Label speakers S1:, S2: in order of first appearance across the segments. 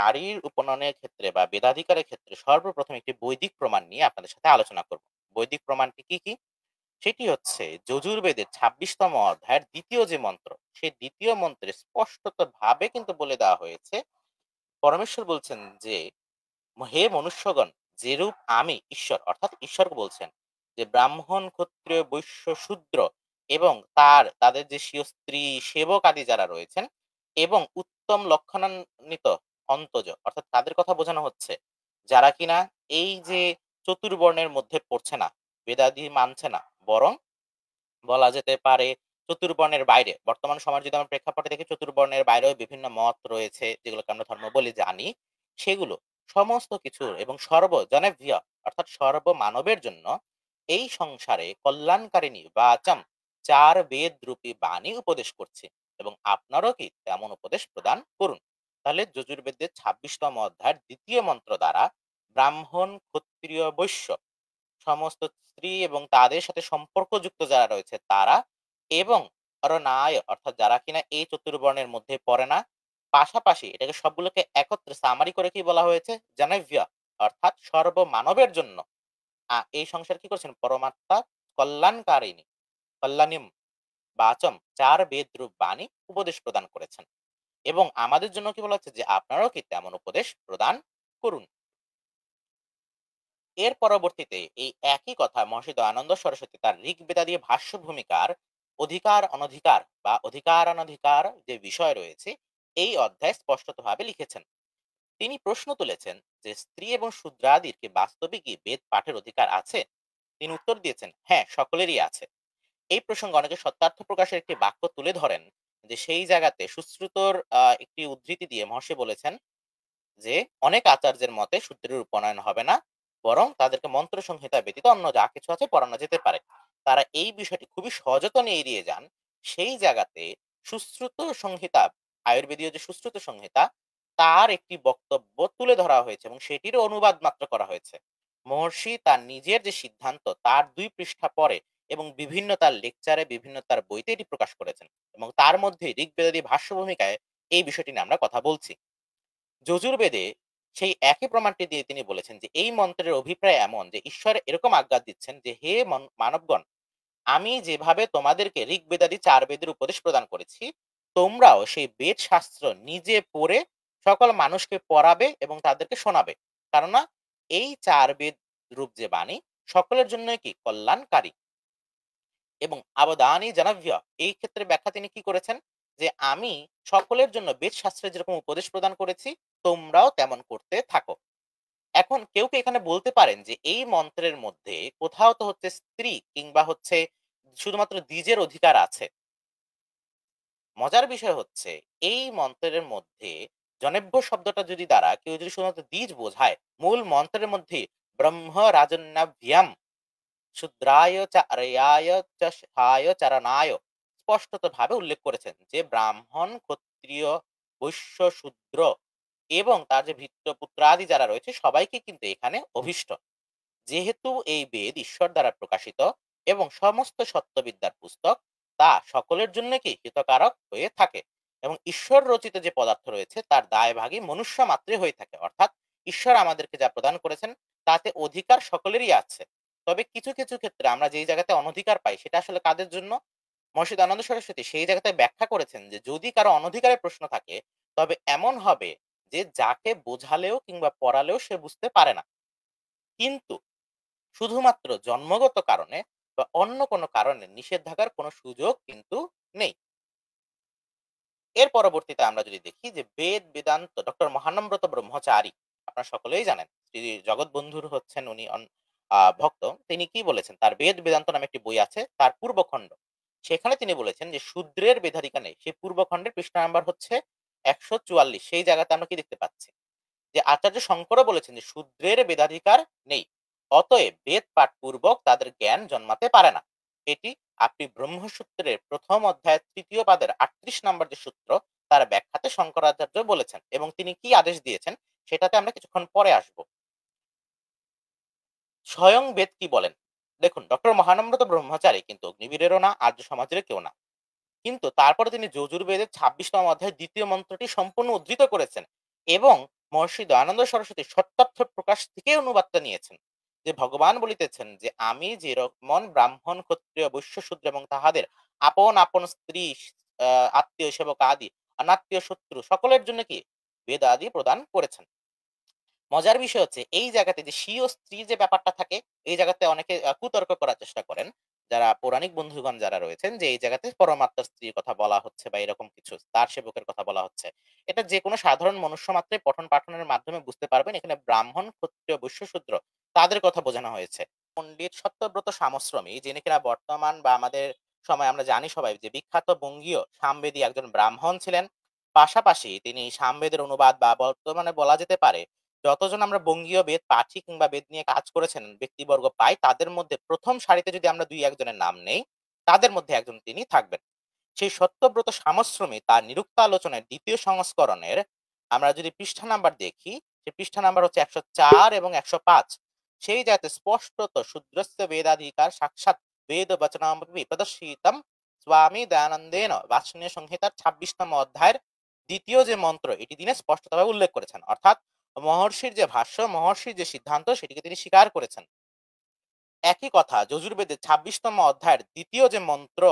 S1: নারীর উপনয়নের ক্ষেত্রে বা বেদাধিকারের ক্ষেত্রে সর্বপ্রথম একটি বৈদিক প্রমাণ নিয়ে আপনাদের সাথে আলোচনা করব। বৈদিক প্রমাণটি কি? সেটি হচ্ছে যজুর্বেদের ২৬তম অধ্যায়ের ২য় যে মন্ত্র, সেই ২য় মন্ত্রে স্পষ্টতভাবে কিন্তু বলে দেওয়া হয়েছে, পরমেশ্বর বলছেন যে, হে মনুষ্যগণ, যেরূপ আমি ঈশ্বর অর্থাৎ ঈশ্বর বলছেন যে ব্রাহ্মণ, ক্ষত্রিয়, বৈশ্য, শূদ্র এবং তাদের যে স্বীয় স্ত্রী, সেবক আদি যারা রয়েছেন এবং উত্তম লক্ষণান্বিত অন্তজ অর্থাৎ তাদের কথা বোঝানো হচ্ছে যারা কিনা এই যে চতুর্বর্ণের মধ্যে পড়ছে না, বেদাদি মানছে না, বরং বলা যেতে পারে চতুর্বর্ণের বাইরে। বর্তমান সমাজ যদি আমরা প্রেক্ষাপটে দেখি, চতুর্বর্ণের বাইরেও বিভিন্ন মত রয়েছে যেগুলোকে আমরা ধর্ম বলে জানি। সেগুলো সমস্ত কিছুর এবং সর্বজনেভ্য অর্থাৎ সর্বমানবের জন্য এই সংসারে কল্যাণকারিণী বাচম ৪ বেদ রূপী বাণী উপদেশ করছে এবং আপনারও কি তেমন উপদেশ প্রদান করুন। তাহলে যজুর্বেদের ২৬তম অধ্যায়ের ২য় মন্ত্র দ্বারা ব্রাহ্মণ, ক্ষত্রিয়, বৈশ্য সমস্ত স্ত্রী এবং তাদের সাথে সম্পর্কযুক্ত যারা রয়েছে তারা এবং অরনায় অর্থাৎ যারা কিনা এই চতুর্বর্ণের মধ্যে পড়ে না, পাশাপাশি এটাকে সবগুলোকে একত্রে সামারি করে কি বলা হয়েছে, জানাইভ্য অর্থাৎ সর্বমানবের জন্য এই সংসার কি করছেন, পরমাত্মা কল্যাণকারিণী কল্যাণীম বাচম ৪ বেদ রূপ বাণী উপদেশ প্রদান করেছেন এবং আমাদের জন্য কি বলা হচ্ছে যে আপনারাও কি তেমন উপদেশ প্রদান করুন। এর পরবর্তীতে এই একই কথা মহর্ষি দয়ানন্দ সরস্বতী তার ঋগ্বেদাদি ভাষ্য ভূমিকার অধিকার অনধিকার বা অধিকার অনধিকার যে বিষয় রয়েছে এই অধ্যায়ে স্পষ্টতভাবে লিখেছেন। তিনি প্রশ্ন তুলেছেন যে স্ত্রী এবং শূদ্রাদির কি বাস্তবে কি বেদ পাঠের অধিকার আছে? তিনি উত্তর দিয়েছেন, হ্যাঁ, সকলেরই আছে। এই প্রসঙ্গে অনেকে সত্যার্থ প্রকাশের একটি বাক্য তুলে ধরেন যে সেই জায়গাতে সুশ্রুতর একটি উদ্ধৃতি দিয়ে মহর্ষি বলেছেন যে অনেক আচার্যের মতে শূদ্রের উপনয়ন হবে না, বরং তাদেরকে মন্ত্র সংহিতা ব্যতীত অন্য যা কিছু আছে পড়ানো যেতে পারে। তারা এই বিষয়টি খুবই সযত্নে এড়িয়ে যান। সেই জায়গাতে সুশ্রুত সংহিতা, আয়ুর্বেদীয় যে সুশ্রুত সংহিতা, তার একটি বক্তব্য তুলে ধরা হয়েছে এবং সেটির অনুবাদ মাত্র করা হয়েছে। মহর্ষি তার নিজের যে সিদ্ধান্ত তার ২ পৃষ্ঠা পরে এবং বিভিন্ন তার লেকচারে, বিভিন্ন তার বইতে এটি প্রকাশ করেছেন এবং তার মধ্যে ঋগ্বেদাদি ভাষ্য ভূমিকায় এই বিষয়টি নিয়ে আমরা কথা বলছি। যজুর্বেদে সেই একই প্রমাণটি দিয়ে তিনি বলেছেন যে এই মন্ত্রের অভিপ্রায় এমন যে ঈশ্বর এরকম আজ্ঞা দিচ্ছেন যে হে মানবগণ, আমি যেভাবে তোমাদেরকে ঋগ্বেদাদি ৪ বেদের উপদেশ প্রদান করেছি, তোমরাও সেই বেদ শাস্ত্র নিজে পড়ে সকল মানুষকে পড়াবে এবং তাদেরকে শোনাবে। কেননা এই ৪ বেদ রূপ যে বাণী সকলের জন্য কি কল্যাণকারী এবং আবদানি জানাভ্য। এই ক্ষেত্রে ব্যাখ্যা তিনি কি করেছেন যে আমি সকলের জন্য বেদ শাস্ত্রে যেরকম উপদেশ প্রদান করেছি তোমরাও তেমন করতে থাকো। এখন কেউ কি এখানে বলতে পারেন যে এই মন্ত্রের মধ্যে কোথাও তো হচ্ছে স্ত্রী কিংবা হচ্ছে শুধুমাত্র দ্বিজের অধিকার আছে? মজার বিষয় হচ্ছে এই মন্ত্রের মধ্যে জনেভ্য শব্দটা যদি দ্বারা কেউ যদি শুধুমাত্র দ্বিজ বোঝায়, মূল মন্ত্রের মধ্যে ব্রহ্ম রাজন্যাভ্যাম শূদ্রায় চারয়ায় চ সায় চারণায় স্পষ্টতভাবে উল্লেখ করেছেন যে ব্রাহ্মণ, ক্ষত্রিয়, বৈশ্য, শূদ্র এবং তার যে ভৃত্য পুত্রাদি যারা রয়েছে সবাইকে কিন্তু এখানে অভীষ্ট। যেহেতু এই বেদ ঈশ্বর দ্বারা প্রকাশিত এবং সমস্ত সত্যবিদ্যার পুস্তক, তা সকলের জন্য কি হিতকারক হয়ে থাকে এবং ঈশ্বর রচিত যে পদার্থ রয়েছে তার দায়ভাগী মনুষ্য মাত্রই হয়ে থাকে। অর্থাৎ ঈশ্বর আমাদেরকে যা প্রদান করেছেন তাতে অধিকার সকলেরই আছে। তবে কিছু কিছু ক্ষেত্রে আমরা যেই জায়গাতে অনধিকার পাই সেটা আসলে কাদের জন্য? মহর্ষি দয়ানন্দ সরস্বতী সেই জায়গাতে ব্যাখ্যা করেছেন যে যদি কারো অনধিকারের প্রশ্ন থাকে তবে এমন হবে যে যাকে বোঝালেও কিংবা পড়ালেও সে বুঝতে পারে না, কিন্তু শুধুমাত্র জন্মগত কারণে বা অন্য কোনো কারণে নিষেধাজ্ঞার কোনো সুযোগ কিন্তু নেই। এর পরবর্তীতে আমরা যদি দেখি যে বেদ বেদান্ত ডক্টর মহানম্রত ব্রহ্মচারী, আপনারা সকলেই জানেন শ্রী জগৎবন্ধুর হচ্ছেন উনি ভক্ত। তিনি কি বলেছেন, তার বেদ বেদান্ত নামে একটি বই আছে, তার পূর্বখণ্ড, সেখানে তিনি বলেছেন যে শূদ্রের বেধাধিকা নেই। সেই পূর্বখণ্ডের পৃষ্ঠা নাম্বার হচ্ছে ১৪৪। সেই জায়গাতে আমরা কি দেখতে পাচ্ছি যে আচার্য শঙ্করও বলেছেন যে শূদ্রের বেদাধিকার নেই, অতএব বেদ পাঠ পূর্বক তাদের জ্ঞান জন্মাতে পারে না। এটি আপনি ব্রহ্মসূত্রের প্রথম অধ্যায়ের ৩য় পাদের ৩৮ নম্বর যে সূত্র তার ব্যাখ্যাতে শঙ্করাচার্য বলেছেন এবং তিনি কি আদেশ দিয়েছেন সেটাতে আমরা কিছুক্ষণ পরে আসব। স্বয়ং বেদ কি বলেন? দেখুন, ডক্টর মহানম্রত ব্রহ্মচারী কিন্তু অগ্নিবীরেরও না, আর্য সমাজের কেউ না, কিন্তু তারপরে তিনি যজুর্বেদের ২৬তম অধ্যায়ের ২য় মন্ত্রটি সম্পূর্ণ উদ্ধৃত করেছেন এবং মহর্ষি দয়ানন্দ সরস্বতী সত্যার্থ প্রকাশ থেকে অনুবাদটা নিয়েছেন। যে ভগবান বলিতেছেন যে, "আমি যেরকমন ব্রাহ্মণ, ক্ষত্রিয়, বৈশ্য, শূদ্র এবং তাহাদের আপন, আপন স্ত্রী, আ আত্মীয়, সেবক আদি অনাত্মীয় শত্রু সকলের জন্য কি বেদ আদি প্রদান করেছেন।" মজার বিষয় হচ্ছে এই জায়গাতে যে স্বীয় স্ত্রী যে ব্যাপারটা থাকে, এই জায়গাতে অনেকে কুতর্ক করার চেষ্টা করেন। যারা পৌরাণিক বন্ধুগণ যারা রয়েছেন যে এই জায়গাতে পরমাত্মার স্ত্রীর কথা বলা হচ্ছে বা এরকম কিছু তার সেবকের কথা বলা হচ্ছে। এটা যেকোনো সাধারণ মনুষ্য মাত্রই পঠন পাঠনের মাধ্যমে বুঝতে পারবেন এখানে ব্রাহ্মণ, ক্ষত্রিয়, বৈশ্য, শূদ্র তাদের কথা বোঝানো হয়েছে। পণ্ডিত সত্যব্রত সামশ্রমী যিনি কিনা বর্তমান বা আমাদের সময় আমরা জানি সবাই যে বিখ্যাত বঙ্গীয় সামবেদী একজন ব্রাহ্মণ ছিলেন। পাশাপাশি তিনি সামবেদের অনুবাদ বা বর্তমানে বলা যেতে পারে যতজন আমরা বঙ্গীয় বেদ পাঠী কিংবা বেদ নিয়ে কাজ করেছেন ব্যক্তিবর্গ পাই, তাদের মধ্যে ১ম সারিতে যদি আমরা ২-১ জনের নাম নেই, তাদের মধ্যে একজন তিনি থাকবেন। সেই সত্যব্রত সামশ্রমী তার নিরুক্তালোচনের ২য় সংস্করণের আমরা যদি পৃষ্ঠা নাম্বার দেখি, সেই পৃষ্ঠা নাম্বার হচ্ছে ১০৪ এবং ১০৫। সেই জায়গাতে স্পষ্টত শূদ্রস্য বেদাধিকার সাক্ষাৎ বেদ বচনামপি প্রদর্শিতম স্বামী দয়ানন্দেন বাৎসল্য সংহিতার ২৬তম অধ্যায়ের ২য় যে মন্ত্র এটি তিনি স্পষ্টতভাবে উল্লেখ করেছেন। অর্থাৎ মহর্ষির যে ভাষ্য, মহর্ষির যে সিদ্ধান্ত সেটিকে তিনি স্বীকার করেছেন। একই কথা যজুর্বেদের ২৬তম অধ্যায়ের ২য় যে মন্ত্র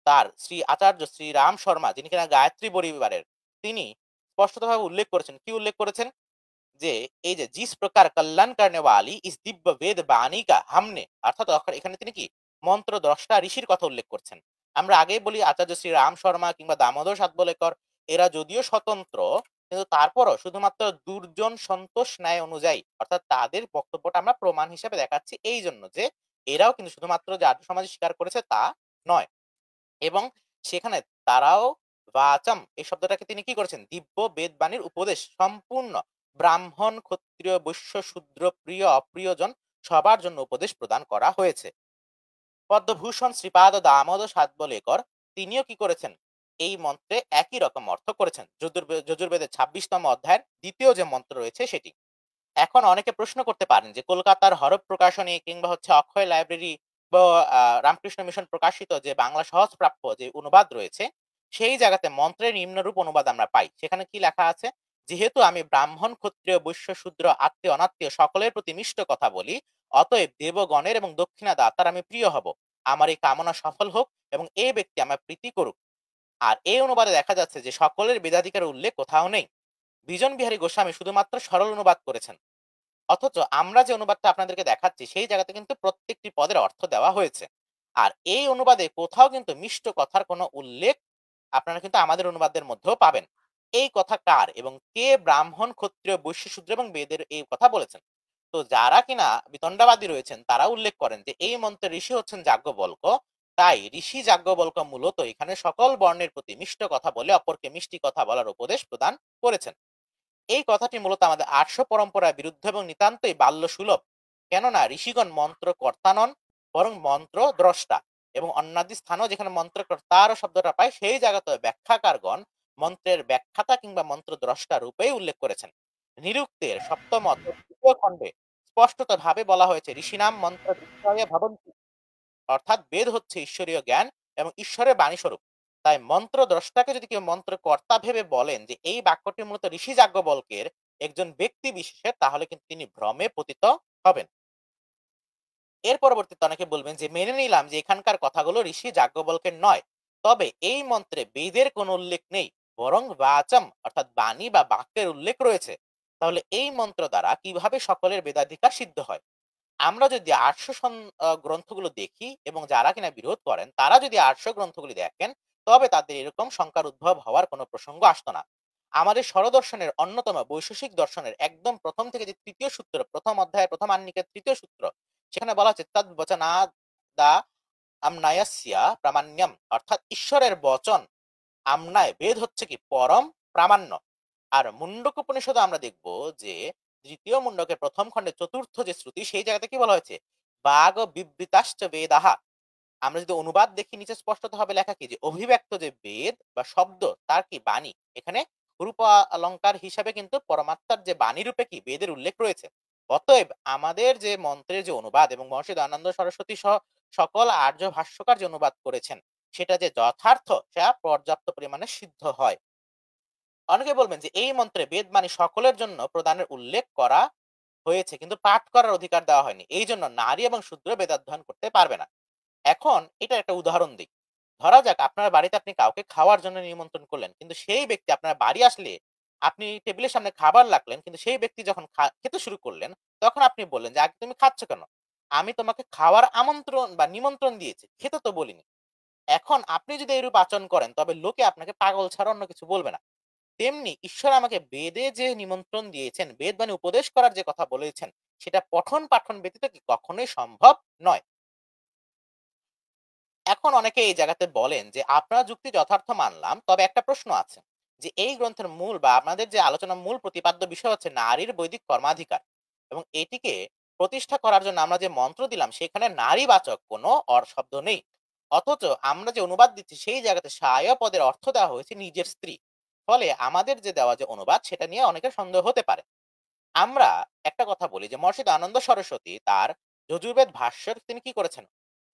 S1: তার শ্রী আচার্য শ্রীরাম শর্মা যিনি কিনা গায়ত্রী পরিবারের, তিনি স্পষ্টতভাবে উল্লেখ করেছেন। কি উল্লেখ করেছেন? যে এই যে जिस प्रकार कल्याण करने वाली इस दिव्य वेद बाणी का हमने অর্থাৎ এখানে তিনি কি মন্ত্র দ্রষ্টা ঋষির কথা উল্লেখ করছেন। আমরা আগেই বলি আচার্য শ্রী রাম শর্মা কিংবা দামোদর সাতবলেকর এরা যদিও স্বতন্ত্র কিন্তু তারপরও শুধুমাত্র দুর্জন সন্তোষ ন্যায় অনুযায়ী অর্থাৎ তাদের বক্তব্যটা আমরা প্রমাণ হিসেবে দেখাচ্ছি এই জন্য যে এরাও কিন্তু শুধুমাত্র যে আর্য সমাজে স্বীকার করেছে তা নয়। এবং সেখানে তারাও বাচাম এই শব্দটাকে তিনি কি করেছেন? দিব্য বেদবাণীর উপদেশ সম্পূর্ণ ব্রাহ্মণ, ক্ষত্রিয়, বৈশ্য, শূদ্র, প্রিয়, অপ্রিয়জন সবার জন্য উপদেশ প্রদান করা হয়েছে। পদ্মভূষণ শ্রীপাদ দামোদর সাতবলেকর তিনিও কি করেছেন? এই মন্ত্রে একই রকম অর্থ করেছেন। যজুর্বেদের ২৬তম অধ্যায়ের ২য় যে মন্ত্র রয়েছে সেটি। এখন অনেকে প্রশ্ন করতে পারেন যে কলকাতার হরফ প্রকাশনী কিংবা হচ্ছে অক্ষয় লাইব্রেরি বা রামকৃষ্ণ মিশন প্রকাশিত যে বাংলা সহজপ্রাপ্য যে অনুবাদ রয়েছে সেই জায়গাতে মন্ত্রের নিম্নরূপ অনুবাদ আমরা পাই। সেখানে কি লেখা আছে? যেহেতু আমি ব্রাহ্মণ, ক্ষত্রিয়, বৈশ্য, শূদ্র, আত্মীয়, অনাত্মীয় সকলের প্রতি মিষ্ট কথা বলি, অতএব দেবগণের এবং দক্ষিণা দাতার আমি প্রিয় হব। আমার এই কামনা সফল হোক এবং এই ব্যক্তি আমার প্রীতি করুক। আর এই অনুবাদে দেখা যাচ্ছে যে সকলের বেদাধিকারের উল্লেখ কোথাও নেই। বিজন বিহারী গোস্বামী শুধুমাত্র সরল অনুবাদ করেছেন। অথচ আমরা যে অনুবাদটা আপনাদেরকে দেখাচ্ছি সেই জায়গাতে কিন্তু প্রত্যেকটি পদের অর্থ দেওয়া হয়েছে। আর এই অনুবাদে কোথাও কিন্তু মিষ্ট কথার কোনো উল্লেখ আপনারা কিন্তু আমাদের অনুবাদের মধ্যেও পাবেন। এই কথা কার এবং কে ব্রাহ্মণ, ক্ষত্রিয়, বৈশ্য, শূদ্র এবং বেদের এই কথা বলেছেন? তো যারা কিনা বিতণ্ডাবাদী রয়েছেন তারা উল্লেখ করেন যে এই মন্ত্রের ঋষি হচ্ছেন যাজ্ঞবল্ক্য। তাই ঋষি যাজ্ঞবল্ক্য মূলত এখানে সকল বর্ণের প্রতি মিষ্ট কথা বলে অপরকে মিষ্টি কথা বলার উপদেশ প্রদান করেছেন। এই কথাটি মূলত আমাদের আর্য পরম্পরার বিরুদ্ধ এবং নিতান্তই বাল্যসুলভ। কেননা ঋষিগণ মন্ত্র কর্তা নন, বরং মন্ত্র দ্রষ্টা। এবং অন্যাদি স্থানেও যেখানে মন্ত্র কর্তার শব্দটা পায় সেই জায়গাতে ব্যাখ্যাকারগণ মন্ত্রের ব্যাখ্যাতা কিংবা মন্ত্র দ্রষ্টা রূপেই উল্লেখ করেছেন। নিরুক্তের সপ্তম অধ্যায়ের ২য় খণ্ডে স্পষ্টত ভাবে বলা হয়েছে ঋষিনাম মন্ত্র দৃষ্টয় ভবন্তি, অর্থাৎ বেদ হচ্ছে ঈশ্বরীয় জ্ঞান এবং ঈশ্বরের বাণী স্বরূপ। তাই মন্ত্র দ্রষ্টাকে যদি কেউ মন্ত্র কর্তা ভেবে বলেন যে এই বাক্যটি মূলত ঋষি যাজ্ঞবল্ক্যের একজন ব্যক্তি বিশেষের তাহলে কিন্তু তিনি ভ্রমে পতিত হবেন। এর পরবর্তীতে অনেকে বলবেন যে মেনে নিলাম যে এখানকার কথাগুলো ঋষি যাজ্ঞবল্ক্যের নয়, তবে এই মন্ত্রে বেদের কোনো উল্লেখ নেই, বরং বাচম অর্থাৎ বাণী বা বাক্যের উল্লেখ রয়েছে। তাহলে এই মন্ত্র দ্বারা কিভাবে সকলের বেদাধিকার সিদ্ধ হয়? আমরা যদি আর্য গ্রন্থগুলো দেখি এবং যারা কিনা বিরোধ করেন তারা যদি আর্য গ্রন্থগুলি দেখেন তবে তাদের এরকম শঙ্কার উদ্ভব হওয়ার কোনো প্রসঙ্গ আসতো না। আমাদের স্বরদর্শনের অন্যতম বৈশেষিক দর্শনের একদম প্রথম থেকে যে ৩য় সূত্র, প্রথম অধ্যায়ের প্রথম আহ্নিকের ৩য় সূত্র, সেখানে বলা হচ্ছে তদ বচনাদা আমনায়াস্যা প্রামাণ্যম, অর্থাৎ ঈশ্বরের বচন আমনায় বেদ হচ্ছে কি পরম প্রামাণ্য। আর মুন্ডক উপনিষদে আমরা দেখব যে ৩য় মুন্ডকের প্রথম খণ্ডে ৪র্থ যে শ্রুতি সেই জায়গাতে কি বলা হয়েছে? বাগ বিবৃতাশ্চ বেদাহা। আমরা যদি অনুবাদ দেখি নিচে স্পষ্টত হবে লেখা কি যে অভিব্যক্ত যে বেদ বা শব্দ তার কি বাণী, এখানে রূপ অলঙ্কার হিসাবে কিন্তু পরমাত্মার যে বাণী রূপে কি বেদের উল্লেখ রয়েছে। অতএব আমাদের যে মন্ত্রের যে অনুবাদ এবং মহর্ষি দয়ানন্দ সরস্বতী সহ সকল আর্য ভাষ্যকার যে অনুবাদ করেছেন সেটা যে যথার্থ সেটা পর্যাপ্ত পরিমাণে সিদ্ধ হয়। অনেকে বলবেন যে এই মন্ত্রে বেদবাণী সকলের জন্য প্রদানের উল্লেখ করা হয়েছে, কিন্তু পাঠ করার অধিকার দেওয়া হয়নি। এই জন্য নারী এবং শূদ্র বেদাধ্যয়ন করতে পারবে না। এখন এটা একটা উদাহরণ দিই। ধরা যাক আপনার বাড়িতে আপনি কাউকে খাওয়ার জন্য নিমন্ত্রণ করলেন। কিন্তু সেই ব্যক্তি আপনার বাড়ি আসলে আপনি টেবিলের সামনে খাবার রাখলেন। কিন্তু সেই ব্যক্তি যখন খেতে শুরু করলেন, তখন আপনি বললেন যে, "আগে তুমি খাচ্ছ কেন? আমি তোমাকে খাওয়ার আমন্ত্রণ বা নিমন্ত্রণ দিয়েছি। খেতে তো বলিনি।" এখন আপনি যদি এরূপ আচরণ করেন, তবে লোকে আপনাকে পাগল ছাড়া অন্য কিছু বলবে না। তেমনি ঈশ্বর আমাকে বেদে যে নিমন্ত্রণ দিয়েছেন, বেদবাণী উপদেশ করার যে কথা বলেছেন, সেটা পঠন পাঠন ব্যতীত কি কখনোই সম্ভব নয়। এখন অনেকে এই জায়গাতে বলেন যে আপনার যুক্তি যথার্থ মানলাম, তবে একটা প্রশ্ন আছে যে এই গ্রন্থের মূল বা আমাদের যে আলোচনার মূল প্রতিপাদ্য বিষয় হচ্ছে নারীর বৈদিক কর্মাধিকার, এবং এটিকে প্রতিষ্ঠা করার জন্য আমরা যে মন্ত্র দিলাম সেখানে নারীবাচক কোনো শব্দ নেই। অথচ আমরা যে অনুবাদ দিচ্ছি সেই জায়গাতে সায় পদের অর্থ দেওয়া হয়েছে নিজের স্ত্রী। ফলে আমাদের যে দেওয়া যে অনুবাদ সেটা নিয়ে অনেকের সন্দেহ হতে পারে। আমরা একটা কথা বলি যে মহর্ষি দয়ানন্দ সরস্বতী তার যজুর্বেদ ভাষ্যের তিনি কি করেছেন?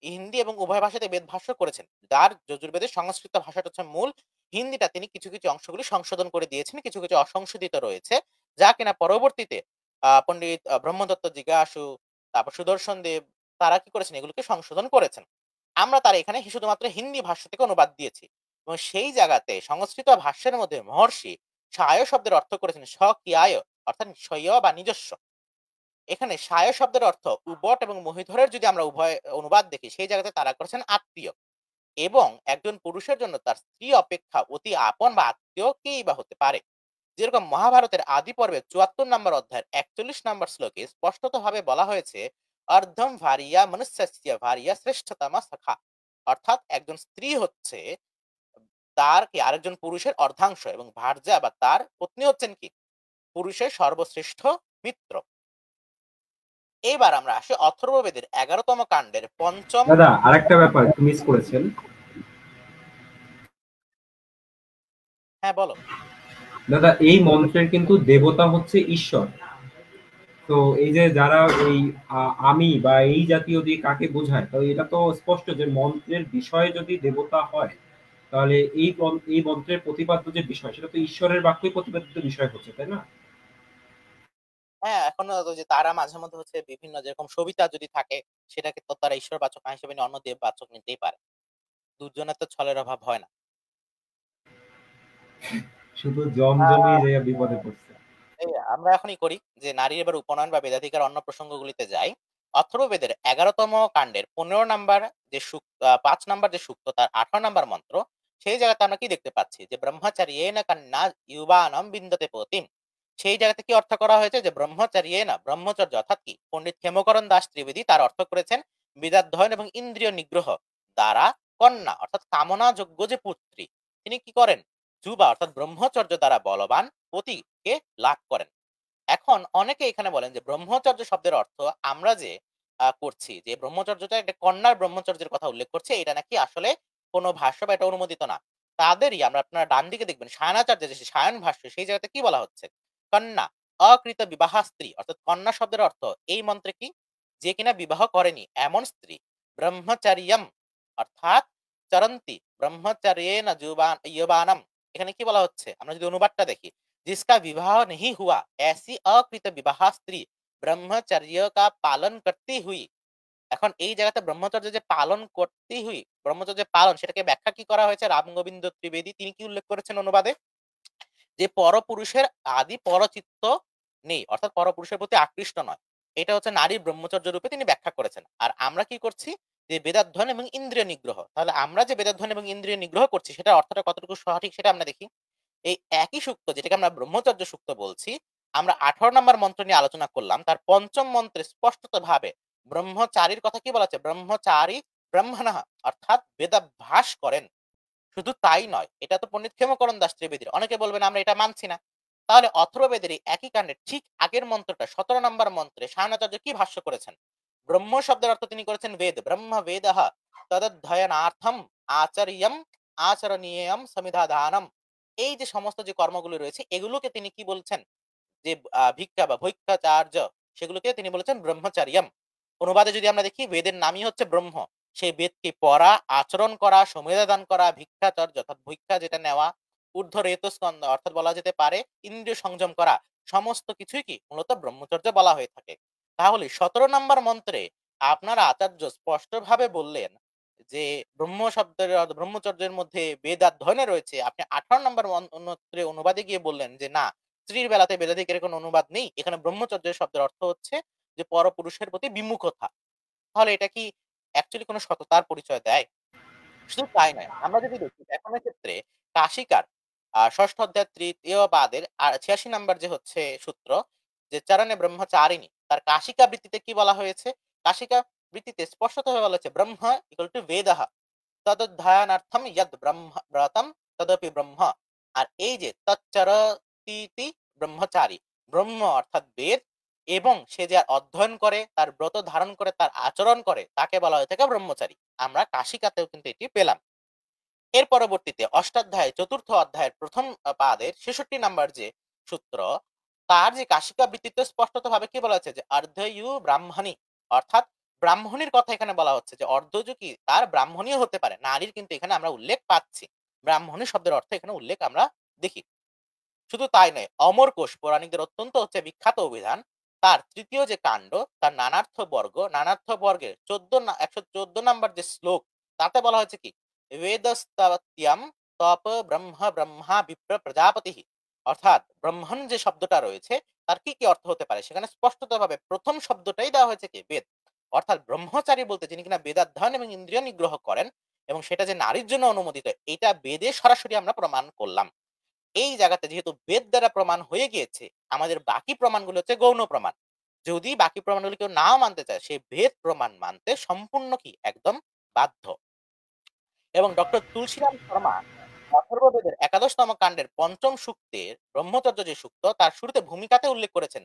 S1: হিন্দি এবং উভয় ভাষাতে বেদ ভাষ্য করেছেন। তার যজুর্বেদের সংস্কৃত ভাষাটা হচ্ছে মূল। হিন্দিটা তিনি কিছু, কিছু অংশগুলি সংশোধন করে দিয়েছেন। কিছু, কিছু অসংশোধিত রয়েছে। যা কিনা পরবর্তীতে পন্ডিত ব্রহ্মদত্ত জিজ্ঞাসু, তারপর সুদর্শন দেব তারা কি করেছেন? এগুলোকে সংশোধন করেছেন। আমরা তার এখানে শুধুমাত্র হিন্দি ভাষ্য থেকে অনুবাদ দিয়েছি। এবং সেই জায়গাতে সংস্কৃত ভাষ্যের মধ্যে মহর্ষি সায় শব্দের অর্থ করেছেন স্বকীয়ায়, অর্থাৎ স্বীয় বা নিজস্ব। এখানে সায় শব্দের অর্থ উবট এবং মহিধরের যদি আমরা উভয় অনুবাদ দেখি সেই জায়গাতে তারা করেছেন আত্মীয়, এবং একজন পুরুষের জন্য তার স্ত্রী অপেক্ষা অতি আপন বা আত্মীয় কেই বা হতে পারে। যেরকম মহাভারতের আদি পর্বে ৭৪ নম্বর অধ্যায়ের ৪১ নম্বর শ্লোকে স্পষ্টত ভাবে বলা হয়েছে, অর্ধম ভারিয়া মনুষ্যস্য ভারিয়া শ্রেষ্ঠতমা সখা, অর্থাৎ একজন স্ত্রী হচ্ছে তার কি আরেকজন পুরুষের অর্ধাংশ, এবং ভার্যা বা তার পত্নী হচ্ছেন কি পুরুষের সর্বশ্রেষ্ঠ মিত্র। এবার আমরা আসি অথর্ববেদের ১১তম কাণ্ডের পঞ্চম।
S2: দাদা আরেকটা ব্যাপার একটু মিস করেছেন।
S1: হ্যাঁ, বলো।
S2: দাদা এই মন্ত্রের কিন্তু দেবতা হচ্ছে ঈশ্বর। তো এই যে যারা এই আমি বা এই জাতীয় দিয়ে কাকে বোঝায়, তো এটা তো স্পষ্ট যে মন্ত্রের বিষয় যদি দেবতা হয়, তাহলে এই মন্ত্রের প্রতিপাদ্য যে বিষয় সেটা তো ঈশ্বরের বাক্যই প্রতিপাদিত বিষয় হচ্ছে, তাই না?
S1: হ্যাঁ, এখনো ওই যে তারা মাঝে মধ্যে হচ্ছে বিভিন্ন যেরকম সবিতা যদি থাকে সেটাকে তো তারা ঈশ্বরবাচক না হিসেবে নিয়ে অন্য দেববাচক নিতেই পারে। দুজনের তো ছলের অভাব হয় না।
S2: শুধু জমজমই
S1: আহ,
S2: যে বিপদে পড়ছে।
S1: এই আমরা এখনই করি যে নারীর এবার উপনয়ন বা বেদাধিকার অন্য প্রসঙ্গগুলিতে যাই। অথর্ববেদের ১১তম কাণ্ডের ১৫ নাম্বার যে ৫ নাম্বার যে সূক্ত তার ১৮ নাম্বার মন্ত্র, সেই জায়গাতে আমরা কি দেখতে পাচ্ছি যে ব্রহ্মচার্যেন কন্যা ইউবানম বিন্দতে পতিম। সেই জায়গাতে কি অর্থ করা হয়েছে যে ব্রহ্মচার্যেন ব্রহ্মচর্য অর্থাৎ কি পণ্ডিত ক্ষেমকরণ দাস ত্রিবেদী তার অর্থ করেছেন বিদ্যাধ্যয়ন এবং ইন্দ্রিয় নিগ্রহ দ্বারা কন্যা অর্থাৎ কামনা যোগ্য যে পুত্রী তিনি কি করেন যুবা অর্থাৎ ব্রহ্মচর্য দ্বারা বলবান পতিকে লাভ করেন। এখন অনেকে এখানে বলেন যে ব্রহ্মচর্য শব্দের অর্থ আমরা যে করছি যে ব্রহ্মচর্যটা একটা কন্যার ব্রহ্মচর্যের কথা উল্লেখ করছে, এটা নাকি আসলে কোনো ভাষ্য বা এটা অনুমোদিত না। তাদেরই আমরা আপনারা ডান দিকে দেখবেন সায়নাচার্য যে সায়ন ভাষ্য সেই জায়গাতে কি বলা হচ্ছে, কন্যা অকৃত বিবাহা স্ত্রী, অর্থাৎ কন্যা শব্দের অর্থ এই মন্ত্রে কি যে কিনা বিবাহ করেনি এমন স্ত্রী। ব্রহ্মচারিয়ম অর্থাৎ চরন্তি ব্রহ্মচার্যেন যুবানম, এখানে কি বলা হচ্ছে আমরা যদি অনুবাদটা দেখি, जिसका विवाह नहीं हुआ ऐसी अकृत विवाह स्त्री ब्रह्मचर्य का पालन करती हुई। এখন এই জায়গাতে ব্রহ্মচর্য যে পালন করতেই হুই ব্রহ্মচর্যের পালন সেটাকে ব্যাখ্যা কি করা হয়েছে রামগোবিন্দ ত্রিবেদী তিনি কি উল্লেখ করেছেন অনুবাদে, যে পরপুরুষের আদি পরচিত্ত নেই, অর্থাৎ পরপুরুষের প্রতি আকৃষ্ট নয়। এটা হচ্ছে নারীর ব্রহ্মচর্য রূপে তিনি ব্যাখ্যা করেছেন। আর আমরা কি করছি যে বেদাধ্যয়ন এবং ইন্দ্রিয় নিগ্রহ, তাহলে আমরা যে বেদাধ্যয়ন এবং ইন্দ্রিয় নিগ্রহ করছি সেটার অর্থটা কতটুকু সঠিক সেটা আমরা দেখি। এই একই সূক্ত যেটাকে আমরা ব্রহ্মচর্য সূক্ত বলছি, আমরা ১৮ নম্বর মন্ত্র নিয়ে আলোচনা করলাম। তার পঞ্চম মন্ত্রে স্পষ্টত ভাবে ব্রহ্মচারীর কথা কি বলা আছে, ব্রহ্মচারী ব্রহ্মণঃ অর্থাৎ বেদাভ্যাস করেন। শুধু তাই নয়, এটা তো পণ্ডিত ক্ষেমকরণ দাস ত্রিবেদীর। অনেকে বলবেন আমরা এটা মানছি না। তাহলে অথর্ববেদের এই একই কাণ্ডের ঠিক আগের মন্ত্রটা ১৭ নম্বর মন্ত্রে সায়নাচার্য কি ভাষ্য করেছেন, ব্রহ্ম শব্দের অর্থ তিনি করেছেন বেদ, ব্রহ্ম বেদঃ তদধ্যয়নার্থম আচার্যম আচরণীয়ম সমিধাদানম। এই যে সমস্ত যে কর্মগুলো রয়েছে এগুলোকে তিনি কি বলছেন যে ভিক্ষা বা ভৈক্ষাচার্য, সেগুলোকে তিনি বলেছেন ব্রহ্মচারিয়ম। অনুবাদে যদি আমরা দেখি বেদের নামই হচ্ছে ব্রহ্ম। সেই বেদকে পড়া, আচরণ করা, সমিধা দান করা, ভিক্ষাচর্য অর্থাৎ ভিক্ষা যেটা নেওয়া, ঊর্ধ্ব রেতস্কন্ধ অর্থাৎ বলা যেতে পারে ইন্দ্রিয় সংযম করা, সমস্ত কিছুই কি মূলত ব্রহ্মচর্য বলা হয়ে থাকে। তাহলে 17 নম্বর মন্ত্রে আপনার আচার্য স্পষ্টভাবে বললেন যে ব্রহ্মচর্যের মধ্যে বেদাধ্যয়নে রয়েছে। আপনি 18 নম্বর মন্ত্রে অনুবাদে গিয়ে বললেন যে না, স্ত্রীর বেলাতে বেদাধিকারের কোনো অনুবাদ নেই, এখানে ব্রহ্মচর্যের শব্দের অর্থ হচ্ছে যে পরপুরুষের প্রতি বিমুখতা। তাহলে এটা কি অ্যাকচুয়ালি কোনো সততার পরিচয় দেয়? শুধু তাই নয়, আমরা যদি দেখি ব্যাকরণের ক্ষেত্রে কাশিকার ষষ্ঠ অধ্যায় তৃতীয় পাদের 86 নাম্বার যে হচ্ছে সূত্র, যে চরণে ব্রহ্মচারিণী, তার কাশিকা বৃত্তিতে কি বলা হয়েছে? কাশিকা বৃত্তিতে স্পষ্টতভাবে বলা হয়েছে ব্রহ্ম ইকুয়াল টু বেদঃ তদধ্যায়নার্থম ইয়দ ব্রহ্মব্রতম তদপি ব্রহ্ম। আর এই যে তচ্চরতীতি ব্রহ্মচারী, ব্রহ্ম অর্থাৎ বেদ, এবং সে যে অধ্যয়ন করে, তার ব্রত ধারণ করে, তার আচরণ করে, তাকে বলা হয়ে থাকে ব্রহ্মচারী। আমরা কাশিকাতেও কিন্তু এটি পেলাম। এর পরবর্তীতে অষ্টাধ্যায় চতুর্থ অধ্যায়ের প্রথম পাদের 66 নাম্বার যে সূত্র, তার যে কাশিকা বৃত্তিতে স্পষ্টত ভাবে কি বলা হচ্ছে যে অর্ধয়ু ব্রাহ্মণী, অর্থাৎ ব্রাহ্মণীর কথা এখানে বলা হচ্ছে যে অর্ধযু কি তার ব্রাহ্মণীও হতে পারে, নারীর কিন্তু এখানে আমরা উল্লেখ পাচ্ছি। ব্রাহ্মণী শব্দের অর্থ এখানে উল্লেখ আমরা দেখি। শুধু তাই নয়, অমরকোষ পৌরাণিকদের অত্যন্ত হচ্ছে বিখ্যাত অভিধান, তার তৃতীয় যে কাণ্ড, তার নানার্থ বর্গের 114 নাম্বার যে শ্লোক, তাতে বলা হয়েছে কি বেদস্তত্যম তপ ব্রহ্মা বিপ্র প্রজাপতি, অর্থাৎ ব্রহ্মণ যে শব্দটা রয়েছে তার কি কি অর্থ হতে পারে, সেখানে স্পষ্টতভাবে প্রথম শব্দটাই দেওয়া হয়েছে কি বেদ। অর্থাৎ ব্রহ্মচারী বলতে যিনি কিনা বেদাধ্যয়ন এবং ইন্দ্রিয় নিগ্রহ করেন, এবং সেটা যে নারীর জন্য অনুমোদিত, এটা বেদে সরাসরি আমরা প্রমাণ করলাম। এই জায়গাতে যেহেতু বেদ দ্বারা প্রমাণ হয়ে গিয়েছে, আমাদের বাকি প্রমাণগুলো হচ্ছে গৌণ প্রমাণ। যদি বাকি প্রমাণগুলো কেউ নাও মানতে চায়, সেই ভেদ প্রমাণ মানতে সম্পূর্ণ কি একদম বাধ্য। এবং ডক্টর তুলসীরাম শর্মা অথর্ববেদের 11তম কাণ্ডের পঞ্চম সূক্তের ব্রহ্মচর্য যে সূক্ত, তার শুরুতে ভূমিকাতে উল্লেখ করেছেন,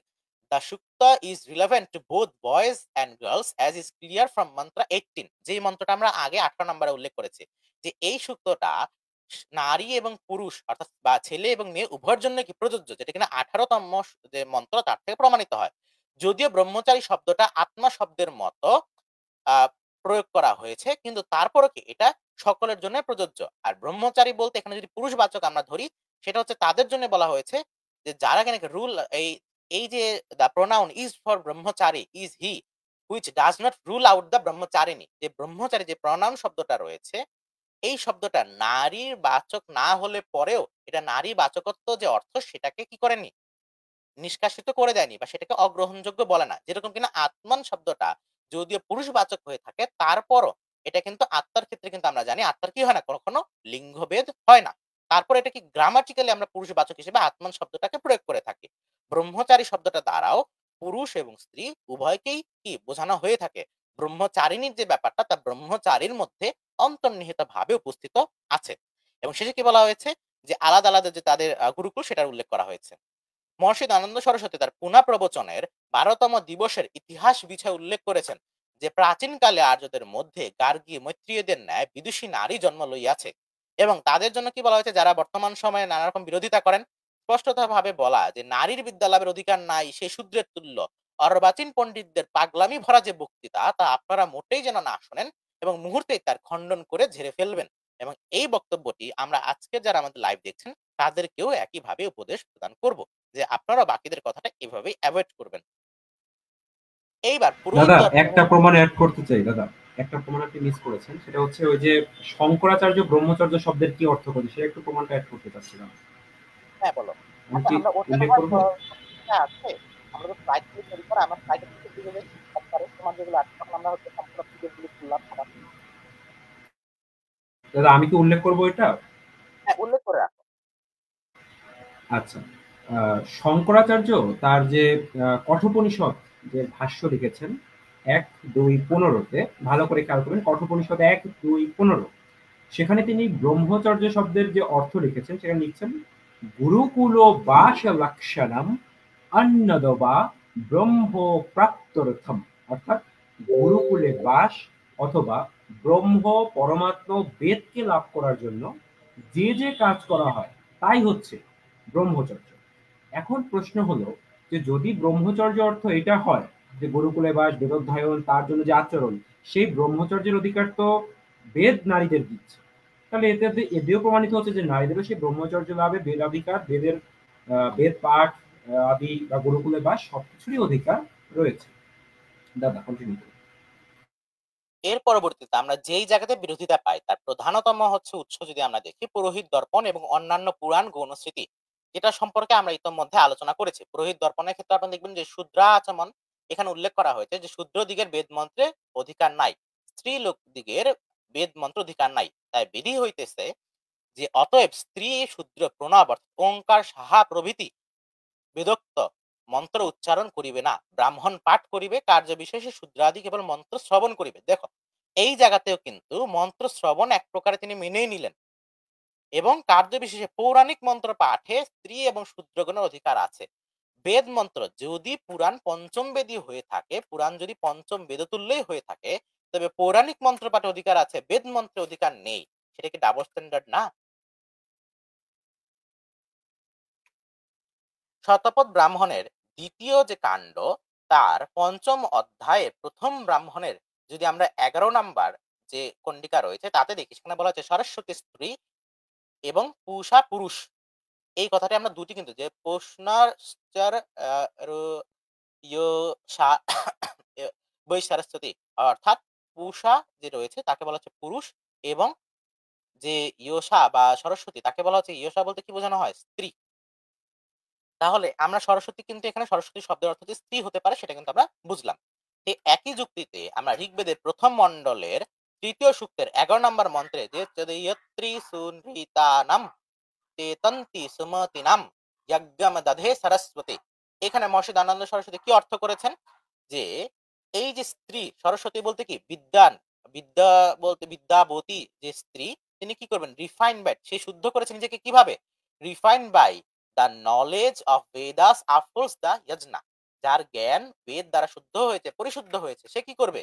S1: the sukta is relevant to both boys and girls as is clear from mantra 18, যেই মন্ত্রটা আমরা আগে 18 নম্বরে উল্লেখ করেছি, যে এই সূক্তটা নারী এবং পুরুষ অর্থাৎ বা ছেলে এবং মেয়ে উভয়ের জন্য কি প্রযোজ্য, যেটা কিনা 18তম যে মন্ত্র তার থেকে প্রমাণিত হয়। যদিও ব্রহ্মচারী শব্দটা আত্মা শব্দের মতো আহ প্রয়োগ করা হয়েছে, কিন্তু তারপরও কি এটা সকলের জন্য প্রযোজ্য। আর ব্রহ্মচারী বলতে এখানে যদি পুরুষবাচক আমরা ধরি, সেটা হচ্ছে তাদের জন্য বলা হয়েছে যে যারা কেন রুল এই এই যে the pronoun is for brahmachari is he which does not rule out the brahmacharini, যে ব্রহ্মচারী যে প্রোনাউন শব্দটা রয়েছে, এই শব্দটা নারীর বাচক না হলে পরেও এটা নারী বাচকত্ব যে অর্থ সেটাকে কি করেনি, নিষ্কাশিত করে দেয়নি, বা সেটাকে অগ্রহণযোগ্য বলে না। যেরকম কিনা আত্মান শব্দটা যদিও পুরুষবাচক হয়ে থাকে, তারপরও এটা কিন্তু আত্মার ক্ষেত্রে কিন্তু আমরা জানি আত্মার কি হয় না, কখনো লিঙ্গভেদ হয় না। তারপর এটা কি গ্রামাটিক্যালি আমরা পুরুষবাচক হিসেবে আত্মান শব্দটাকে প্রয়োগ করে থাকি। ব্রহ্মচারী শব্দটা দ্বারাও পুরুষ এবং স্ত্রী উভয়কেই কি বোঝানো হয়ে থাকে। ব্রহ্মচারিণীর যে ব্যাপারটা, তা ব্রহ্মচারীর মধ্যে অন্তর্নিহিত ভাবে উপস্থিত আছে। এবং শেষে কি বলা হয়েছে, যে আলাদা আলাদা যে তাদের গুরুকুল, সেটার উল্লেখ করা হয়েছে। মহর্ষি দয়ানন্দ সরস্বতী তার পুনা প্রবচনের 12তম দিবসের ইতিহাস বিষয়ে উল্লেখ করেছেন যে প্রাচীনকালে আর্যদের মধ্যে গার্গী মৈত্রীয়দের ন্যায় বিদুষী নারী জন্ম লইয়াছে, এবং তাদের জন্য কি বলা হয়েছে, যারা বর্তমান সময়ে নানা রকম বিরোধিতা করেন। স্পষ্টত ভাবে বলা যে নারীর বিদ্যা লাভের অধিকার নাই, সে শূদ্রের তুল্য। অর্বাচীন পণ্ডিতদের পাগলামি ভরা যে বক্তৃতা, তা আপনারা মোটেই যেন না শোনেন, এবং মুহূর্তেই তার খণ্ডন করে ঝেড়ে ফেলবেন। এবং এই বক্তব্যটি আমরা আজকে যারা আমাদের লাইভ দেখছেন তাদেরকেও একইভাবে উপদেশ প্রদান করব, যে আপনারা বাকিদের কথাটা এভাবেই অ্যাভয়েড করবেন। এইবার
S2: দাদা
S1: পুরোহিত
S2: একটা প্রমাণ অ্যাড করতে চাই দাদা, একটা প্রমাণ আপনি মিস করেছেন, সেটা হচ্ছে ওই যে শঙ্করাচার্য ব্রহ্মচর্য শব্দের কি অর্থ করে, সে একটু প্রমাণটা অ্যাড করতে চাচ্ছিলাম।
S1: হ্যাঁ বলো।
S2: আমি
S1: আচ্ছা,
S2: কি
S1: আমরা ওটা না
S2: উল্লেখ
S1: হয়
S2: করব?
S1: আছে, আমরা তো স্লাইড গুলো তৈরি করে আমার স্লাইডের থেকে দিয়ে দেবেন, তারপরে তোমার যেগুলো আছে তখন আমরা হচ্ছে সম্পূর্ণ পিডিএফ গুলো খুললাম আবার।
S2: দাদা আমি কি উল্লেখ করব এটা?
S1: হ্যাঁ, উল্লেখ করে রাখো।
S2: আচ্ছা, শঙ্করাচার্য তার যে কঠোপনিষদ যে ভাষ্য লিখেছেন 1-2-15-তে, ভালো করে খেয়াল করবেন, কঠোপনিষদ 1-2-15, সেখানে তিনি ব্রহ্মচর্য শব্দের যে অর্থ লিখেছেন সেখানে লিখছেন গুরুকুল বাস লক্ষণম অন্নদবা ব্রহ্ম প্রাপ্তরথম, অর্থাৎ গুরুকুলে বাস অথবা ব্রহ্ম পরমাত্ম বেদকে লাভ করার জন্য যে যে কাজ করা হয় তাই হচ্ছে ব্রহ্মচর্য। এখন প্রশ্ন হলো যে যদি ব্রহ্মচর্য অর্থ এটা হয় যে গুরুকুলে বাস বেদোধ্যায়ন তার জন্য যে আচরণ, সেই ব্রহ্মচর্যের অধিকার তো বেদ নারীদের দিচ্ছে, তাহলে এতেও প্রমাণিত হচ্ছে যে নারীদেরও সেই ব্রহ্মচর্য লাভে বেদাধিকার, বেদ পাঠ আদি বা গুরুকুলে বাস সবকিছুরই অধিকার রয়েছে। দাদা কন্টিনিউ করুন।
S1: এর পরবর্তীতে আমরা যেই জায়গাতে বিরোধিতা পাই তার প্রধানতম হচ্ছে উৎস যদি আমরা দেখি পুরোহিত দর্পণ এবং অন্যান্য পুরাণ গৌণস্মৃতি, যেটা সম্পর্কে আমরা ইতোমধ্যে আলোচনা করেছি। পুরোহিত দর্পণের ক্ষেত্রে আপনি দেখবেন যে শূদ্রাচমন এখানে উল্লেখ করা হয়েছে যে শূদ্র দিগের বেদ মন্ত্রে অধিকার নাই, স্ত্রী লোক দিগের বেদ মন্ত্র অধিকার নাই। তাই বিধি হইতেছে যে অতএব স্ত্রী শূদ্র প্রণব অর্থাৎ ওঙ্কার সাহা প্রভৃতি বেদোক্ত মন্ত্র উচ্চারণ করিবে না, ব্রাহ্মণ পাঠ করিবে, কার্য বিশেষে শূদ্রাদি কেবল মন্ত্র শ্রবণ করিবে। দেখো এই জায়গাতেও কিন্তু মন্ত্র শ্রবণ এক প্রকারে তিনি মেনেই নিলেন, এবং কার্য বিশেষে পৌরাণিক মন্ত্র পাঠে স্ত্রী এবং শূদ্রগণের অধিকার আছে। বেদ মন্ত্র যদি পুরাণ পঞ্চম বেদী হয়ে থাকে, পুরাণ যদি পঞ্চম বেদতুল্যই হয়ে থাকে, তবে পৌরাণিক মন্ত্র পাঠে অধিকার আছে, বেদ মন্ত্রে অধিকার নেই। সেটা কি ডাবল স্ট্যান্ডার্ড না? শতপথ ব্রাহ্মণের দ্বিতীয় যে কাণ্ড, তার পঞ্চম অধ্যায়ে প্রথম ব্রাহ্মণের যদি আমরা 11 নাম্বার যে কন্ডিকা রয়েছে তাতে দেখি, সেখানে বলা হচ্ছে সরস্বতী স্ত্রী এবং পূষা পুরুষ। এই কথাটি আমরা দুটি কিন্তু যে প্রশ্নার বৈ সরস্বতী, অর্থাৎ পূষা যে রয়েছে তাকে বলা হচ্ছে পুরুষ, এবং যে ইয়োষা বা সরস্বতী তাকে বলা হচ্ছে, ইয়োষা বলতে কি বোঝানো হয়? স্ত্রী। তাহলে আমরা সরস্বতী কিন্তু এখানে সরস্বতী শব্দের অর্থ যে স্ত্রী হতে পারে সেটা কিন্তু আমরা বুঝলাম। এই একই যুক্তিতে আমরা ঋগ্বেদের প্রথম মণ্ডলের তৃতীয় সূক্তের 11 নম্বর মন্ত্রে যে যদয়ত্রী সুনৃতানাম তেতন্তি সুমতিনাম যজ্ঞম দধে সরস্বতী, এখানে মহর্ষি দয়ানন্দ সরস্বতী কি অর্থ করেছেন? যে এই যে স্ত্রী, সরস্বতী বলতে কি বিদ্যান, বিদ্যা বলতে বিদ্যাবতী যে স্ত্রী, তিনি কি করবেন? রিফাইন বাই, সে শুদ্ধ করেছে নিজেকে কিভাবে? Refine by the knowledge of Vedas follows the yajna, যার জ্ঞান বেদ দ্বারা শুদ্ধ হয়েছে, পরিশুদ্ধ হয়েছে, সে কি করবে?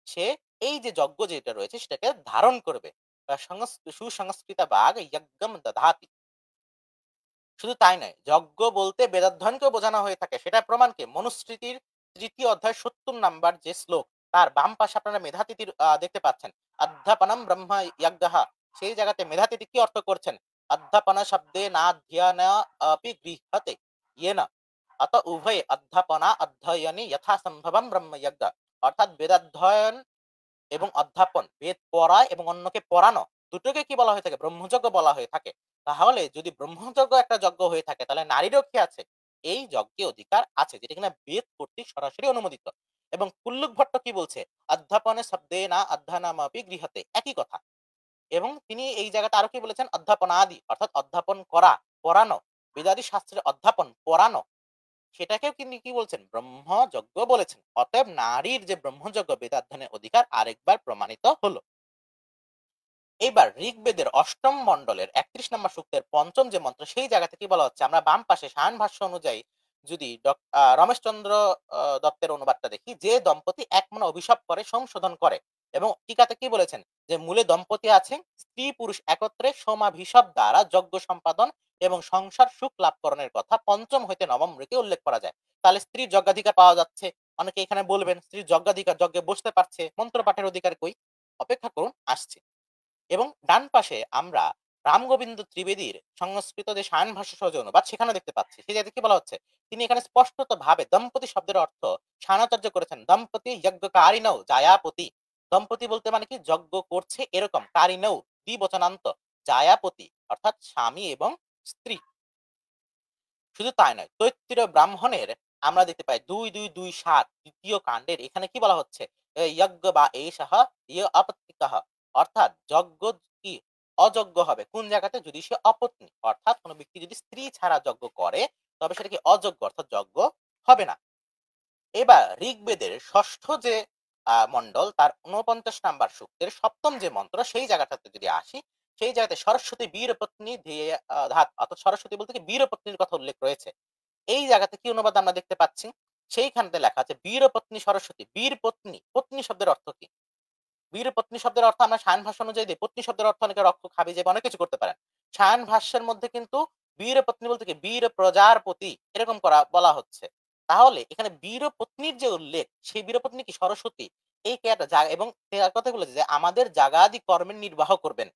S1: সে এই যে যজ্ঞ যেটা রয়েছে সেটাকে ধারণ করবে। সুসংস্কৃত বাগ যজ্ঞম দধাতি। শুধু তাই নয়, যজ্ঞ বলতে বেদাধ্যয়নকেও বোঝানো হয়ে থাকে। সেটা প্রমাণ কি? মনুস্মৃতির তৃতীয় অধ্যায় 70 নাম্বার যে শ্লোক, তার বাম পাশে আপনারা মেধাতিথির দেখতে পাচ্ছেন, অধ্যাপনম ব্রহ্ম যজ্ঞঃ। সেই জায়গাতে মেধাতিথি কি অর্থ করছেন? অধ্যাপন শব্দে না ধ্যান আপি গৃহতে ইয়েন অত উভয় অধ্যাপনা অধ্যয়নে যথাসম্ভবম ব্রহ্মযজ্ঞ। অর্থাৎ বেদাধ্যয়ন এবং অধ্যাপন, বেদ পড়া এবং অন্যকে পড়ানো, দুটোকে কি বলা হয়ে থাকে? ব্রহ্মযজ্ঞ বলা হয়ে থাকে। তাহলে যদি ব্রহ্মযজ্ঞ একটা যজ্ঞ হয়ে থাকে, তাহলে নারীরও কি আছে? এই যজ্ঞে অধিকার আছে, যেটা কিনা বেদ কর্তৃক সরাসরি অনুমোদিত। এবং কুল্লুক ভট্ট কি বলছে? অধ্যাপনে শব্দে না অধ্যয়নামপি গৃহতে, একই কথা। এবং তিনি এই জায়গাতে আরো কি বলেছেন? অধ্যাপনাদি অর্থাৎ অধ্যাপন করা, পড়ানো, বেদাদি শাস্ত্রের অধ্যাপন, পড়ানো, সেটাকেও তিনি কি বলছেন? ব্রহ্মযজ্ঞ বলেছেন। অতএব নারীর যে ব্রহ্মযজ্ঞ বেদাধ্যয়নের অধিকার আরেকবার প্রমাণিত হলো। এইবার ঋগ্বেদের অষ্টম মণ্ডলের 31 নম্বর সূক্তের পঞ্চম যে মন্ত্র, সেই জায়গা থেকে বলা হচ্ছে, আমরা বাম পাশে সায়ন ভাষ্য অনুযায়ী যদি রমেশচন্দ্র দত্তের অনুবাদটা দেখি, যে দম্পতি এক মনে অভিশাপ করে সংশোধন করে, এবং টিকাতে কি বলেছেন? যে মূলে দম্পতি আছে, স্ত্রী পুরুষ একত্রে সমাভিশপ দ্বারা যজ্ঞ সম্পাদন এবং সংসার সুখ লাভকরণের কথা পঞ্চম হইতে নবম রেখে উল্লেখ করা যায়। তাহলে স্ত্রীর যজ্ঞাধিকার পাওয়া যাচ্ছে। অনেকে এখানে বলবেন স্ত্রীর যজ্ঞাধিকার, যজ্ঞে বসতে পারছে, মন্ত্র পাঠের অধিকার কই? অপেক্ষা করুন, আসছে। এবং ডান পাশে আমরা রামগোবিন্দ ত্রিবেদীর সংস্কৃত যে সায়ন ভাষ্য সহজ অনুবাদ, সেখানে দেখতে পাচ্ছি, সেই জায়গাতে কি বলা হচ্ছে? তিনি এখানে স্পষ্টত ভাবে দম্পতি শব্দের অর্থ সায়নাচার্য করেছেন দম্পতি যজ্ঞকারিণৌ জায়াপতি। দম্পতি বলতে মানে কি? যজ্ঞ করছে এরকম, কারিণৌ দ্বিবচনান্ত, জায়াপতি অর্থাৎ স্বামী এবং স্ত্রী। শুধু তাই নয়, তৈত্তির ব্রাহ্মণের আমরা দেখতে পাই 2227 দ্বিতীয় কাণ্ডের এখানে কি বলা হচ্ছে? যজ্ঞ বা এষঃ ইয় আপত্তিকঃ, অর্থাৎ যজ্ঞ কি অযোগ্য হবে কোন জায়গাতে? যদি সে অপত্নী, অর্থাৎ কোনো ব্যক্তি যদি স্ত্রী ছাড়া যজ্ঞ করে তবে সেটা কি অযোগ্য, অর্থাৎ যজ্ঞ হবে না। এবার ঋগ্বেদের ষষ্ঠ যে মন্ডল, তার 49 নাম্বার সূক্তের সপ্তম যে মন্ত্র, সেই জায়গাটাতে যদি আসি, সেই জায়গাতে সরস্বতী বীরপত্নী ধ্যেয় ধাত, অর্থাৎ সরস্বতী বলতে কি বীরপত্নীর কথা উল্লেখ রয়েছে। এই জায়গাতে কি অনুবাদ আমরা দেখতে পাচ্ছি? সেইখানতে লেখা আছে বীরপত্নী সরস্বতী। বীর পত্নী, পত্নী শব্দের অর্থ কি? বীর পত্নী শব্দের অর্থ আমরা সায়ন ভাষ্য অনুযায়ী দিই। পত্নী শব্দের অর্থ অনেকে রক্ত খাবি যাবে, অনেক কিছু করতে পারেন। সায়ন ভাষ্যের মধ্যে কিন্তু বীর পত্নী বলতে কি বীর প্রজার প্রতি এরকম করা বলা হচ্ছে। তাহলে এখানে বীর পত্নীর যে উল্লেখ, সেই বীর পত্নী কি সরস্বতী। এই এবং কথা বলেছে যে আমাদের জাগাদি কর্মের নির্বাহ করবেন।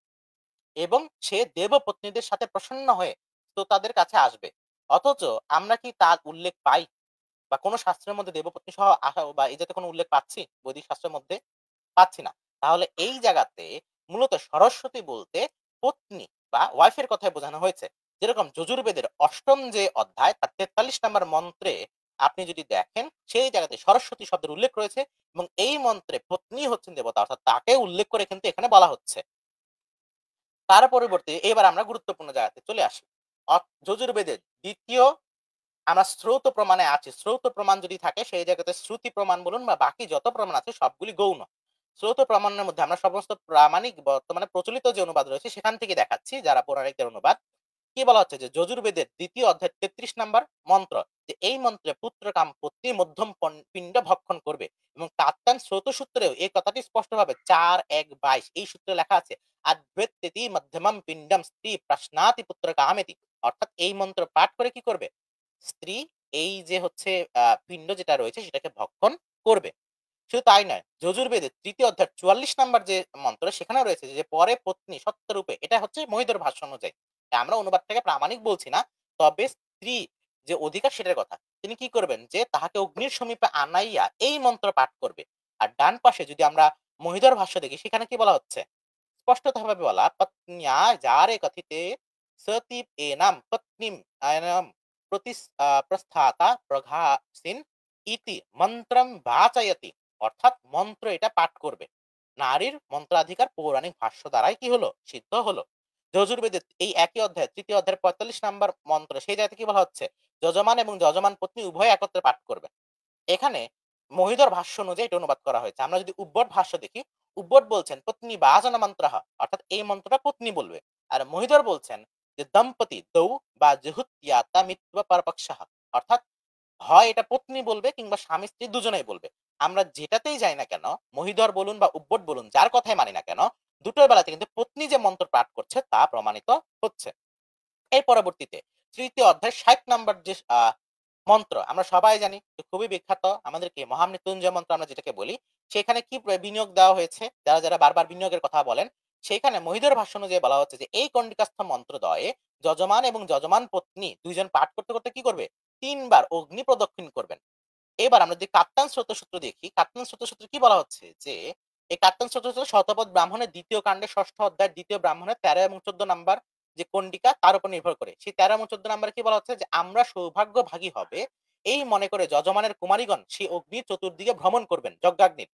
S1: এবং সে দেবপত্নীদের সাথে প্রসন্ন হয়ে শ্রোতাদের কাছে আসবে। অথচ আমরা কি তার উল্লেখ পাই? বা কোন শাস্ত্রের মধ্যে দেবপত্নী সহ আসা বা এই জাতীয় কোন উল্লেখ পাচ্ছি বৈদিক শাস্ত্রের মধ্যে? পাচ্ছি না। তাহলে এই জায়গাতে মূলত সরস্বতী বলতে পত্নী বা ওয়াইফের কথাই বোঝানো হয়েছে। যেরকম যজুর্বেদের ৮ম যে অধ্যায় তার ৪৩ নাম্বার মন্ত্রে আপনি যদি দেখেন সেই জায়গাতে সরস্বতী শব্দের উল্লেখ রয়েছে এবং এই মন্ত্রে পত্নী হচ্ছেন দেবতা, অর্থাৎ তাকে উল্লেখ করে কিন্তু এখানে বলা হচ্ছে। তার পরিবর্তে এবার আমরা গুরুত্বপূর্ণ জায়গাতে চলে আসি। যজুর্বেদের ২য় আমরা স্রোত প্রমাণে আছি। স্রোত প্রমাণ যদি থাকে সেই জায়গাতে শ্রুতি প্রমাণ বলুন বা বাকি যত প্রমাণ আছে সবগুলি গৌণ। স্রোত প্রমাণের মধ্যে আমরা সমস্ত প্রামাণিক বর্তমানে প্রচলিত যে অনুবাদ রয়েছে সেখান থেকে দেখাচ্ছি যারা পৌরাণিকদের অনুবাদ। কি বলা হচ্ছে যে যজুর্বেদের ২য় অধ্যায়ের ৩৩ নাম্বার মন্ত্র, যে এই মন্ত্রে পুত্রকাম পত্নী মধ্যম পিণ্ড ভক্ষণ করবে এবং তাত্ত্বান স্রোত সূত্রেও এই কথাটি স্পষ্টভাবে ৪-১-২২ এই সূত্রে লেখা আছে আদ্বেত্যতি মধ্যমম পিণ্ডম স্ত্রী প্রশ্নাতি পুত্র কামেতি, অর্থাৎ এই মন্ত্র পাঠ করে কি করবে, স্ত্রী এই যে হচ্ছে পিণ্ড যেটা রয়েছে সেটাকে ভক্ষণ করবে। শুধু তাই নয়, যজুর্বেদের ৩য় অধ্যায়ের ৪৪ নাম্বার যে মন্ত্র সেখানেও রয়েছে যে পরে পত্নী সত্যরূপে, এটা হচ্ছে মহিধর ভাষ্য অনুযায়ী। আমরা অনুবাদটাকে প্রামাণিক বলছি না। তবে স্ত্রী যে অধিকার সেটার কথা। তিনি কি করবেন যে তাহাকে অগ্নির সমীপে আনাইয়া এই মন্ত্র পাঠ করবে। আর ডান পাশে যদি আমরা মহিধর ভাষ্য দেখি সেখানে কি বলা হচ্ছে? স্পষ্টভাবে বলা পত্ন্যা যারে কথিতে সতি এনাম পত্নীম আয়নাম প্রস্থাতা প্রঘাসিন ইতি মন্ত্রম বাচায়তি, অর্থাৎ মন্ত্র এটা পাঠ করবে। নারীর মন্ত্রাধিকার পৌরাণিক ভাষ্য দ্বারাই কি হলো, সিদ্ধ হলো। যজুর্বেদের এই একই অধ্যায় ৩য় অধ্যায়ের ৪৫ নাম্বার মন্ত্র সেই জায়গাতে কি বলা হচ্ছে, যজমান এবং যজমান পত্নী উভয় একত্রে পাঠ করবে। এখানে মহিধর ভাষ্য অনুযায়ী এটা অনুবাদ করা হয়েছে। আমরা যদি উব্বট ভাষ্য দেখি, উব্বট বলছেন পত্নী বাচন মন্ত্রহ, অর্থাৎ এই মন্ত্রটা পত্নী বলবে। আর মহিধর বলছেন যে দম্পতি দৌ বা জহুত্যাতা মিত্ব পরপক্ষঃ, অর্থাৎ হয় এটা পত্নী বলবে কিংবা স্বামী স্ত্রী দুজনেই বলবে। আমরা যেটাতেই যাই না কেন, মহিধর বলুন বা উব্বট বলুন, যার কথাই মানি না কেন, দুটোর বেলাতে কিন্তু পত্নী যে মন্ত্র পাঠ করছে তা প্রমাণিত হচ্ছে। এর পরবর্তীতে ৩য় অধ্যায় ৬০ নাম্বার যে মন্ত্র আমরা সবাই জানি যে খুবই বিখ্যাত আমাদের কি মহামৃত্যুঞ্জয় মন্ত্র আমরা যেটাকে বলি। সেখানে কি বিনিয়োগ দেওয়া হয়েছে? যারা বারবার বিনিয়োগের কথা বলেন, সেখানে মহিধর ভাষ্য অনুযায়ী বলা হচ্ছে যে এই কণ্ডিকাস্থ মন্ত্রদ্বয়ে যজমান এবং যজমান পত্নী ২ জন পাঠ করতে, করতে কি করবে? ৩ বার অগ্নি প্রদক্ষিণ করবেন। এবার আমরা যদি কাপ্তান স্রোতসূত্র দেখি, কাপ্তান স্রোতসূত্রে কি বলা হচ্ছে যে এই কাপ্তান স্রোতসূত্র শতপথ ব্রাহ্মণের ২য় কাণ্ডের ৬ষ্ঠ অধ্যায়ের ২য় ব্রাহ্মণের ১৩ এবং ১৪ নাম্বার যে কণ্ডিকা তার উপর নির্ভর করে। সেই ১৩ এবং ১৪ নাম্বারে কি বলা হচ্ছে যে আমরা সৌভাগ্যভাগী হবে এই মনে করে যজমানের কুমারীগণ সেই অগ্নির চতুর্দিকে ভ্রমণ করবেন যজ্ঞাগ্নির।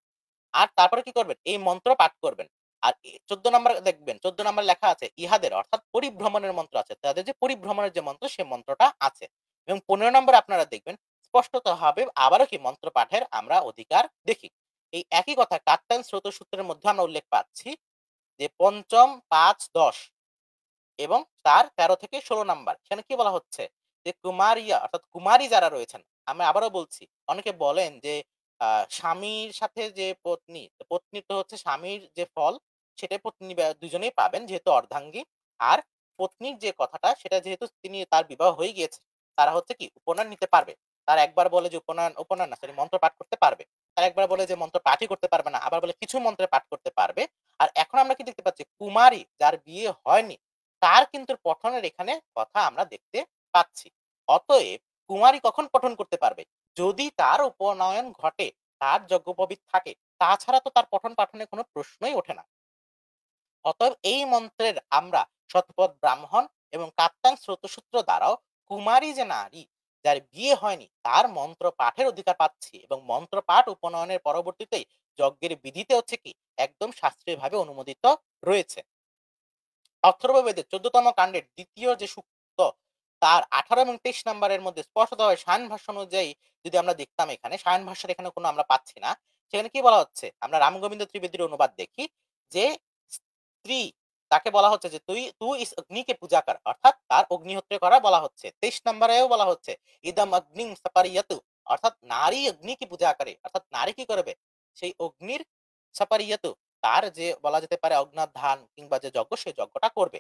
S1: আর তারপরে কি করবেন? এই মন্ত্র পাঠ করবেন। আর ১৪ নাম্বার দেখবেন, ১৪ নাম্বার লেখা আছে ইহাদের অর্থাৎ পরিভ্রমণের মন্ত্র আছে। তাদের যে পরিভ্রমণের যে মন্ত্র সে মন্ত্রটা আছে। এবং ১৫ নম্বরে আপনারা দেখবেন স্পষ্টতভাবে আবারও কি মন্ত্র পাঠের আমরা অধিকার দেখি। এই একই কথা কাত্যায়ন স্রোতসূত্রের মধ্যে আমরা উল্লেখ পাচ্ছি যে ৫ম, ৫, ১০ এবং তার ১৩ থেকে ১৬ নাম্বার। সেখানে কি বলা হচ্ছে? যে কুমারিয়া অর্থাৎ কুমারী যারা রয়েছেন, আমি আবারও বলছি, অনেকে বলেন যে স্বামীর সাথে যে পত্নী, পত্নী তো হচ্ছে স্বামীর যে ফল সেটাই পত্নী দুজনেই পাবেন যেহেতু অর্ধাঙ্গী। আর পত্নীর যে কথাটা সেটা যেহেতু তিনি তার বিবাহ হয়ে গিয়েছে, তারা হচ্ছে কি উপনয়ন নিতে পারবে। তার একবার বলে যে উপনয়ন না সরি মন্ত্র পাঠ করতে পারবে। তার একবার বলে যে মন্ত্র পাঠই করতে পারবে না, আবার বলে কিছু মন্ত্রে পাঠ করতে পারবে। আর এখন আমরা কি দেখতে পাচ্ছি কুমারী যার বিয়ে হয়নি তার কিন্তু পঠনের এখানে কথা আমরা দেখতে পাচ্ছি। অতএব কুমারী কখন পঠন করতে পারবে? যদি তার উপনয়ন ঘটে, তার যজ্ঞোপবীত থাকে। তাছাড়া তো তার পঠন পাঠনের কোনো প্রশ্নই ওঠে না। অতএব এই মন্ত্রের আমরা শতপথ ব্রাহ্মণ এবং কাত্যাং স্রোতসূত্র দ্বারাও কুমারী যে নারী যার বিয়ে হয়নি তার মন্ত্র পাঠের অধিকার পাচ্ছি এবং মন্ত্র পাঠ উপনয়নের পরবর্তীতেই যজ্ঞের বিধিতে হচ্ছে কি একদম শাস্ত্রীয়ভাবে অনুমোদিত রয়েছে। অথর্ববেদের ১৪তম কাণ্ডের ২য় যে সূক্ত তার ১৮ এবং ২৩ নম্বরের মধ্যে স্পষ্টতভাবে সায়ন ভাষ্য অনুযায়ী যদি আমরা দেখতাম, এখানে সায়ন ভাষ্যের এখানে কোনো আমরা পাচ্ছি না। সেখানে কি বলা হচ্ছে? আমরা রামগোবিন্দ ত্রিবেদীর অনুবাদ দেখি যে স্ত্রী তাকে বলা হচ্ছে যে তুই ইস অগ্নিকে পূজা কর, অর্থাৎ তার অগ্নিহোত্র করা বলা হচ্ছে। ২৩ নম্বরেও বলা হচ্ছে ইদম অগ্নিং সপারিয়তু, অর্থাৎ নারী অগ্নিকে পূজা করে, অর্থাৎ নারী কি করবে? সেই অগ্নির সপারিয়তু তার যে বলা যেতে পারে অগ্ন্যাধান কিংবা যে যজ্ঞ সেই যজ্ঞটা করবে।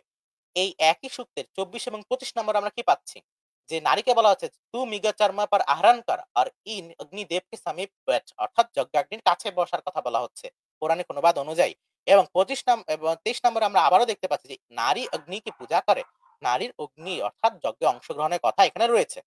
S1: এই একই সূক্তের ২৪ এবং ২৫ নম্বর আমরা কি পাচ্ছি? যে নারীকে বলা হচ্ছে তু মৃগ চর্ম পর আহরণ কর আর ইন অগ্নিদেবকে সমীপ बैठ, অর্থাৎ যজ্ঞাগ্নির কাছে বসার কথা বলা হচ্ছে পৌরাণিক অনুবাদ অনুযায়ী। এবং 23 নম্বরে আমরা আবারও দেখতে পাচ্ছি যে নারী অগ্নিকে পূজা করে। নারীর অগ্নি অর্থাৎ যজ্ঞে অংশগ্রহণের কথা এখানে রয়েছে।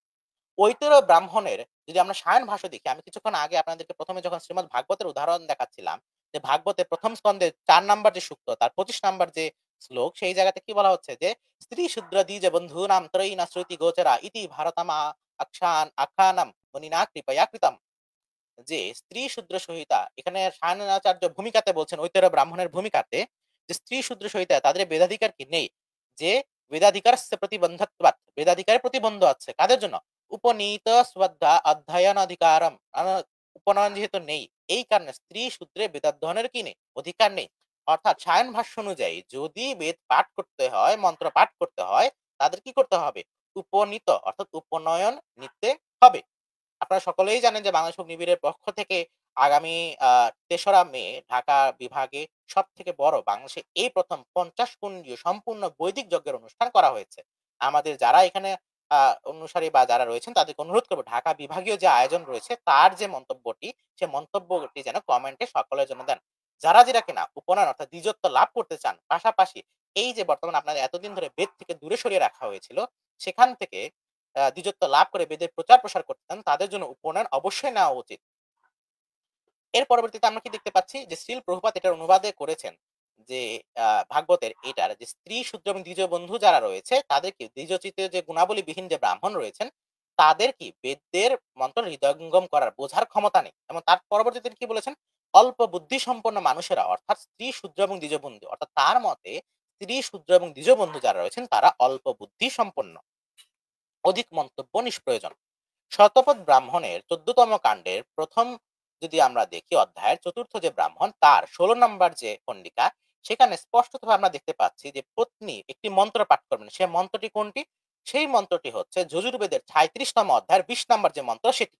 S1: ঐতর ব্রাহ্মণের যদি আমরা সায়ন ভাষ্য দেখি, আমি কিছুক্ষণ আগে আপনাদেরকে প্রথমে যখন শ্রীমদ ভাগবতের উদাহরণ দেখাচ্ছিলাম, যে ভাগবতের প্রথম স্কন্ধে ৪ নাম্বার যে সূক্ত, তার ২৫ নাম্বার যে শ্লোক, সেই জায়গাতে কি বলা হচ্ছে যে স্ত্রী শূদ্র দ্বিজ বন্ধূনাম ত্রয়ীনা শ্রুতি গোচরা ইতি ভারতামা আখ্যানাম মুনিনা কৃপয়া কৃতম। যে স্ত্রী শূদ্র সহিতা, এখানে সায়নাচার্য ভূমিকাতে বলছেন, ঐতর ব্রাহ্মণের ভূমিকাতে, যে স্ত্রী শূদ্র সহিতা তাদের বেদাধিকার কি নেই, যে বেদাধিকার প্রতিবন্ধত্বাৎ, বেদাধিকারের প্রতিবন্ধ আছে কাদের জন্য, উপনীত শ্রদ্ধা অধ্যয়ন অধিকারম, উপনয়ন যেহেতু নেই, এই কারণে স্ত্রী সূত্রে বেদাধ্যয়নের কি নেই, অধিকার নেই। অর্থাৎ সায়ন ভাষ্য অনুযায়ী যদি বেদ পাঠ করতে হয়, মন্ত্র পাঠ করতে হয়, তাদের কি করতে হবে, উপনীত অর্থাৎ উপনয়ন নিতে হবে। আপনারা সকলেই জানেন যে বাংলাদেশ অগ্নিবীরের পক্ষ থেকে আগামী ৩রা মে ঢাকা বিভাগে সবথেকে বড় বাংলাদেশে এই প্রথম ৫০ কুণ্ডীয় সম্পূর্ণ বৈদিক যজ্ঞের অনুষ্ঠান করা হয়েছে। আমাদের যারা এখানে অনুসারী বা যারা রয়েছেন তাদেরকে অনুরোধ করব, ঢাকা বিভাগীয় যে আয়োজন রয়েছে তার যে মন্তব্যটি, সে মন্তব্যটি যেন কমেন্টে সকলের জন্য দেন। যারা কিনা উপনয়ন অর্থাৎ দ্বিজত্ব লাভ করতে চান, পাশাপাশি এই যে বর্তমানে আপনাদের এতদিন ধরে বেদ থেকে দূরে সরিয়ে রাখা হয়েছিল, সেখান থেকে দ্বিজত্ব লাভ করে বেদের প্রচার প্রসার করতে চান, তাদের জন্য উপনয়ন অবশ্যই নেওয়া উচিত। এর পরবর্তীতে আমরা কি দেখতে পাচ্ছি যে শ্রীল প্রভুপাদ এটার অনুবাদে করেছেন যে ভাগবতের এটার যে স্ত্রী শূদ্র এবং দ্বিজ বন্ধু যারা রয়েছে তাদেরকে দ্বিজচিত যে গুণাবলী বিহীন যে ব্রাহ্মণ রয়েছেন, তাদের কি বেদের মন্ত্র হৃদয়ঙ্গম করার বোঝার ক্ষমতা নেই। এবং তার পরবর্তীতে কি বলেছেন, অল্প বুদ্ধি সম্পন্ন মানুষেরা অর্থাৎ স্ত্রী শূদ্র এবং দ্বিজ বন্ধু, অর্থাৎ তার মতে স্ত্রী শূদ্র এবং দ্বিজ বন্ধু যারা রয়েছেন তারা অল্প বুদ্ধি সম্পন্ন, অধিক মন্তব্য নিষ্প্রয়োজন। শতপথ ব্রাহ্মণের ১৪তম কাণ্ডের প্রথম যদি আমরা দেখি, অধ্যায়ের চতুর্থ যে ব্রাহ্মণ, তার ১৬ নম্বর যে খণ্ডিকা, সেখানে স্পষ্টভাবে আমরা দেখতে পাচ্ছি যে পত্নী একটি মন্ত্র পাঠ করবেন। সে মন্ত্রটি কোনটি? সেই মন্ত্রটি হচ্ছে যজুর্বেদের ৩৬তম অধ্যায়ের ২০ নম্বর যে মন্ত্র সেটি।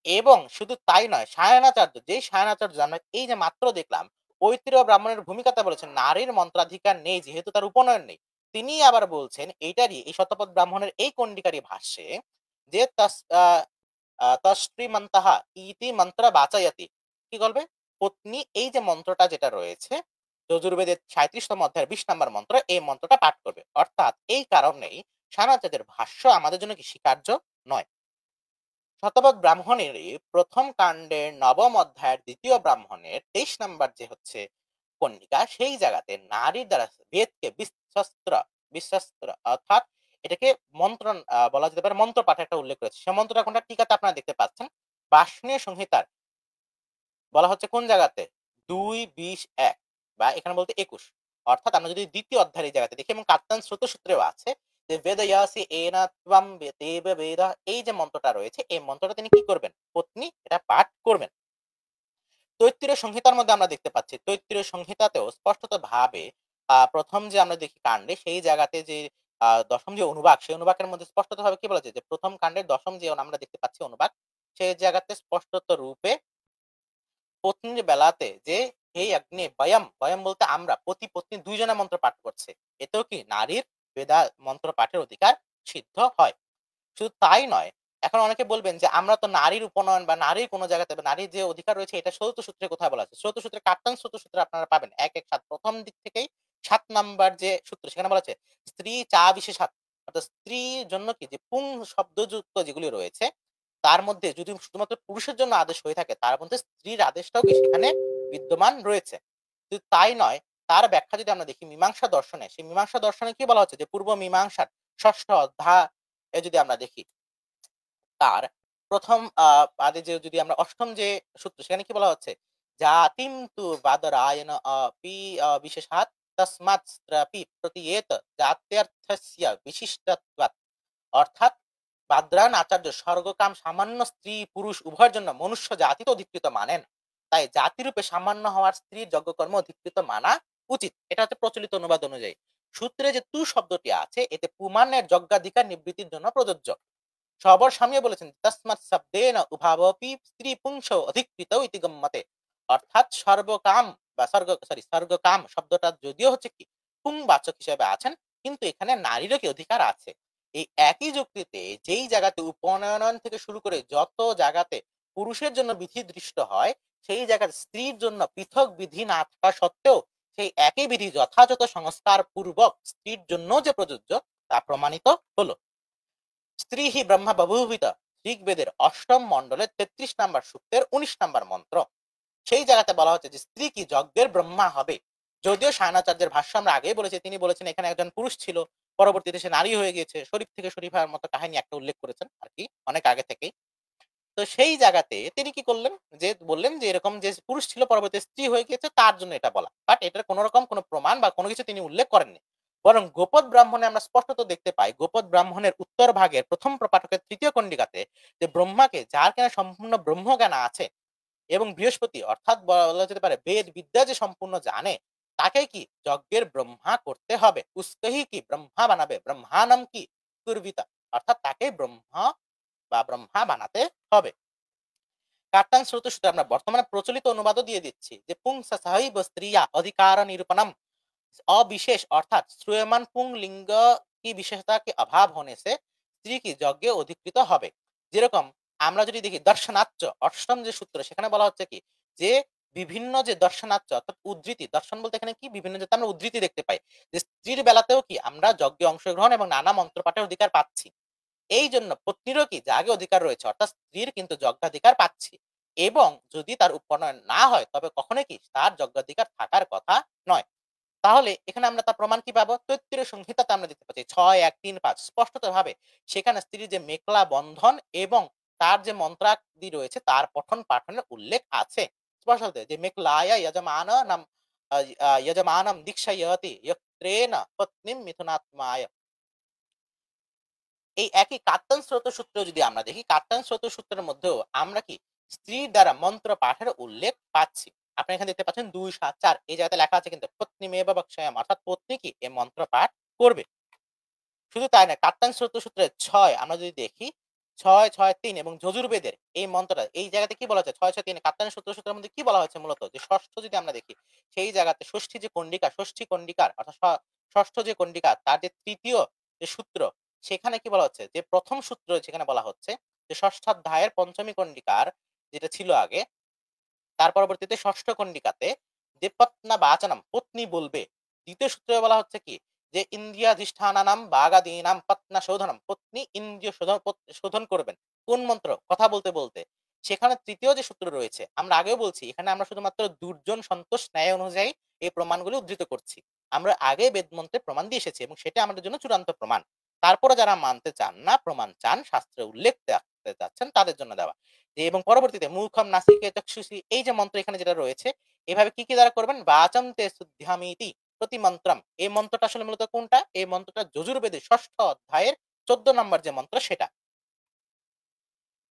S1: এবং শুধু তাই নয়, সায়নাচার্য, যেই সায়নাচার্য আমরা এই যে মাত্র দেখলাম, ঐতিহ্য ব্রাহ্মণের ভূমিকাতে বলেছেন নারীর মন্ত্রাধিকার নেই যেহেতু তার উপনয়ন নেই, তিনি আবার বলছেন এইটারই, এই শতপথ ব্রাহ্মণের এই কণ্ডিকারই ভাষ্যে যে তস্ত্রীমন্তঃ ইতি মন্ত্র বাচায়তি, কি বলবে, পত্নী এই যে মন্ত্রটা যেটা রয়েছে যজুর্বেদের ৩৭তম অধ্যায়ের ২০ নম্বর মন্ত্র, এই মন্ত্রটা পাঠ করবে। অর্থাৎ এই কারণেই সায়নাচার্যের ভাষ্য আমাদের জন্য কি স্বীকার্য নয়। শতপথ ব্রাহ্মণের প্রথম কাণ্ডের ৯ম অধ্যায়ের ২য় ব্রাহ্মণের ২৩ নম্বর যে হচ্ছে কন্যিকা, সেই জায়গাতে নারীর দ্বারা বেদকে বিশ্বস্ত্র অর্থাৎ এটাকে মন্ত্র বলা যেতে পারে, মন্ত্র পাঠে একটা উল্লেখ রয়েছে। সে মন্ত্রটা কোনটা টিকাতে আপনারা দেখতে পাচ্ছেন, বার্ষ্ণেয় সংহিতার বলা হচ্ছে কোন জায়গাতে ২:২০:১ বা এখানে বলতে ২১। অর্থাৎ আমরা যদি দ্বিতীয় অধ্যায়ের এই জায়গাতে দেখি, এবং কাত্তান স্রোত সূত্রেও আছে যে বেদয়াসি এনা ত্বম দেব বেদ, এই যে মন্ত্রটা রয়েছে এই মন্ত্রটা তিনি কি করবেন, পত্নী এটা পাঠ করবেন। তৈত্তিরীয় সংহিতার মধ্যে আমরা দেখতে পাচ্ছি, তৈত্তিরীয় সংহিতাতেও স্পষ্টত ভাবে প্রথম যে আমরা দেখি কাণ্ডে, সেই জায়গাতে যে দশম যে অনুবাক, সেই অনুবাকের মধ্যে স্পষ্টত ভাবে কি বলা যায় যে প্রথম কাণ্ডের দশম যে আমরা দেখতে পাচ্ছি অনুবাক, সেই জায়গাতে স্পষ্টত রূপে পত্নীর বেলাতে যে হে অগ্নি বয়ম, বয়ম বলতে আমরা, পতি পত্নী দুইজনে মন্ত্র পাঠ করছে, এতেও কি নারীর বেদা মন্ত্র পাঠের অধিকার সিদ্ধ হয়। শুধু তাই নয়, এখন অনেকে বলবেন যে আমরা তো নারীর উপনয়ন বা নারীর কোনো জায়গাতে নারীর যে অধিকার রয়েছে এটা শ্রৌত সূত্রে কোথায় বলা আছে, শ্রৌত সূত্রে কাপ্তান শ্রৌত সূত্রে আপনারা পাবেন ১১৭ প্রথম দিক থেকেই ৭ নাম্বার যে সূত্র, সেখানে বলা আছে স্ত্রী চা বিশেষাৎ, অর্থাৎ স্ত্রীর জন্য কি যে পুং শব্দযুক্ত যেগুলি রয়েছে তার মধ্যে যদি শুধুমাত্র পুরুষের জন্য আদেশ হয়ে থাকে, তার মধ্যে স্ত্রীর আদেশটাও কি সেখানে বিদ্যমান রয়েছে। শুধু তাই নয়, তার ব্যাখ্যা যদি আমরা দেখি মীমাংসা দর্শনে, সেই মীমাংসা দর্শনে কি বলা হচ্ছে যে পূর্ব মীমাংসার ৬ষ্ঠ অধ্যায় যদি আমরা দেখি, তার প্রথম পাদে যে যদি আমরা ৮ম যে সূত্র, সেখানে কি বলা হচ্ছে, জাতিম তু বাদরায়ণ পি বিশেষাৎ তস্মাৎ স্ত্রাপি প্রতীয়েত জাত্যর্থস্য বিশিষ্টত্বাৎ। অর্থাৎ বাদরায়ণ আচার্য স্বর্গকাম সামান্য স্ত্রী পুরুষ উভয়ের জন্য মনুষ্য জাতিতে অধিকৃত মানেন, তাই জাতিরূপে সামান্য হওয়ার স্ত্রীর যজ্ঞকর্ম অধিকৃত মানা উচিত। এটা হচ্ছে প্রচলিত অনুবাদ অনুযায়ী। সূত্রে যে তু শব্দটি আছে এতে পুমানের যজ্ঞাধিকার নিবৃত্তির জন্য প্রযোজ্য। সবর স্বামীও বলেছেন তস্মাৎ শব্দেন উভাবপি স্ত্রী পুংস অধিকৃত ইতি গম্যতে। অর্থাৎ সর্বকাম বা স্বর্গকাম শব্দটা যদিও হচ্ছে কি পুংবাচক হিসেবে আছেন, কিন্তু এখানে নারীরও কি অধিকার আছে। এই একই যুক্তিতে যেই জায়গাতে উপনয়ন থেকে শুরু করে যত জায়গাতে পুরুষের জন্য বিধি দৃষ্ট হয়, সেই জায়গায় স্ত্রীর জন্য পৃথক বিধি না থাকা সত্ত্বেও সেই একই বিধি যথাযথ সংস্কার পূর্বক স্ত্রীর জন্য যে প্রযোজ্য তা প্রমাণিত হলো। স্ত্রী হি ব্রহ্মা বহুভূতা ঋগ্বেদের অষ্টম মণ্ডলের 33 নম্বর সূক্তের 19 নম্বর মন্ত্র। সেই জায়গাতে বলা হচ্ছে যে স্ত্রী কি যজ্ঞের ব্রহ্মা হবে। যদিও সায়নাচার্যের ভাষ্য আমরা আগেই বলেছি, তিনি বলেছেন এখানে একজন পুরুষ ছিল, পরবর্তীতে সে নারী হয়ে গিয়েছে, শরীফ থেকে শরীফার মতো কাহিনী একটা উল্লেখ করেছেন আর কি অনেক আগে থেকেই। তো সেই জায়গাতে তিনি কি করলেন, যে বললেন যে এরকম যে পুরুষ ছিল পরবর্তী স্ত্রী হয়ে গিয়েছে তার জন্য এটা বলা, বাট এটার কোন রকম কোনো প্রমাণ বা কোনো কিছু তিনি উল্লেখ করেননি। বরং গোপদ ব্রাহ্মণে আমরা স্পষ্টত দেখতে পাই, গোপদ ব্রাহ্মণের উত্তর ভাগের প্রথম প্রপাঠকের তৃতীয় কণ্ডিকাতে যে ব্রহ্মাকে, যার কিনা সম্পূর্ণ ব্রহ্মজ্ঞান আছে এবং বৃহস্পতি অর্থাৎ বলা যেতে পারে বেদ বিদ্যা যে সম্পূর্ণ জানে, তাকে কি যজ্ঞের ব্রহ্মা করতে হবে, উস্কহি কি ব্রহ্মা বানাবে, ব্রহ্মানম কি কুর্বিতা, অর্থাৎ তাকে ব্রহ্মা বা ব্রহ্মা বানাতে হবে। কাটান স্রোত সূত্রে আমরা বর্তমানে প্রচলিত অনুবাদও দিয়ে দিচ্ছি যে পুংসা সাহৈব স্ত্রিয়া অধিকার निरूपणम अविशेष अर्थात श्रूयमान पुंलिंग की विशेषता के अभाव होने से स्त्री की যজ্ঞে অধিকৃত হবে। যেরকম আমরা যদি দেখি দর্শনাচ্য অষ্টম যে সূত্র, সেখানে বলা হচ্ছে কি যে বিভিন্ন যে দর্শনাচ্য অর্থাৎ উদ্ধৃতি, দর্শন বলতে এখানে কি বিভিন্ন যাতে আমরা উদ্ধৃতি দেখতে পাই, যে স্ত্রীর বেলাতেও কি আমরা যজ্ঞে অংশগ্রহণ এবং নানা মন্ত্রপাঠের অধিকার পাচ্ছি। এই জন্য পত্নীরও কি জাগে অধিকার রয়েছে, অর্থাৎ স্ত্রীর কিন্তু যজ্ঞাধিকার পাচ্ছি, এবং যদি তার উপনয়ন না হয় তবে কখনোই কি তার যজ্ঞাধিকার থাকার কথা নয়। তাহলে এখানে আমরা তার প্রমাণ কি পাবো, তৈত্তিরীয় সংহিতাতে আমরা দেখতে পাচ্ছি 6.1.3.5 স্পষ্টত ভাবে সেখানে স্ত্রীর যে মেখলা বন্ধন এবং তার যে মন্ত্রাদি রয়েছে তার পঠন পাঠনের উল্লেখ আছে স্পষ্ট, যে মেখলায়া যজমানম দীক্ষায়তি যত্রেণ পত্নীম মিথুনাত্মায়। এই একই কাত্তান স্রোত সূত্র যদি আমরা দেখি, কাত্তান স্রোত সূত্রের মধ্যেও আমরা কি স্ত্রীর দ্বারা মন্ত্র পাঠের উল্লেখ পাচ্ছি। আপনি এখানে দেখতে পাচ্ছেন 2.7.4 এই জায়গাতে লেখা আছে কিন্তু পত্নী মেব বক্ষয়াম, অর্থাৎ পত্নী কি এই মন্ত্র পাঠ করবে। শুধু তাই না, কাত্তান স্রোত সূত্রের 6 আমরা যদি দেখি 6.6.3 এবং যজুর্বেদের এই মন্ত্রটা, এই জায়গাতে কি বলা হচ্ছে 6.6.3 কাত্তান সূত্রের মধ্যে কি বলা হয়েছে মূলত, যে ষষ্ঠ যদি আমরা দেখি সেই জায়গাতে ষষ্ঠী যে কণ্ডিকা, ষষ্ঠী কণ্ডিকার অর্থাৎ ষষ্ঠ যে কণ্ডিকা তার যে তৃতীয় যে সূত্র, সেখানে কি বলা হচ্ছে যে প্রথম সূত্র সেখানে বলা হচ্ছে যে ষষ্ঠাধ্যায়ের পঞ্চমী কণ্ডিকার যেটা ছিল আগে, তার পরবর্তীতে ষষ্ঠ কণ্ডিকাতে যে পত্না বাচনম পত্নী বলবে, দ্বিতীয় সূত্রে বলা হচ্ছে কি যে ইন্দ্রিয়াধিষ্ঠানানাম বাগাদীনাম পত্না শোধনম পত্নী ইন্দ্রিয় শোধন করবেন। কোন মন্ত্র কথা বলতে বলতে, সেখানে তৃতীয় যে সূত্র রয়েছে, আমরা আগেও বলছি এখানে আমরা শুধুমাত্র দুর্জন সন্তোষ ন্যায় অনুযায়ী এই প্রমাণগুলি উদ্ধৃত করছি। আমরা আগে বেদ মন্ত্রে প্রমাণ দিয়ে এসেছি এবং সেটা আমাদের জন্য চূড়ান্ত প্রমাণ। তারপরে যারা মানতে চান না, প্রমাণ চান, শাস্ত্রে উল্লেখ দেখতে চাচ্ছেন, তাদের জন্য দেওয়া। যে এবং পরবর্তীতে মূর্খম নাসিকে চক্ষুষি এই যে মন্ত্র এখানে যেটা রয়েছে, এভাবে কি কি দ্বারা করবেন, বাচম তে শুদ্ধ্যামিতি প্রতি মন্ত্রম, এই মন্ত্রটা আসলে মূলত কোনটা, এই মন্ত্রটা যজুর্বেদের ষষ্ঠ অধ্যায়ের 14 নম্বর যে মন্ত্র সেটা।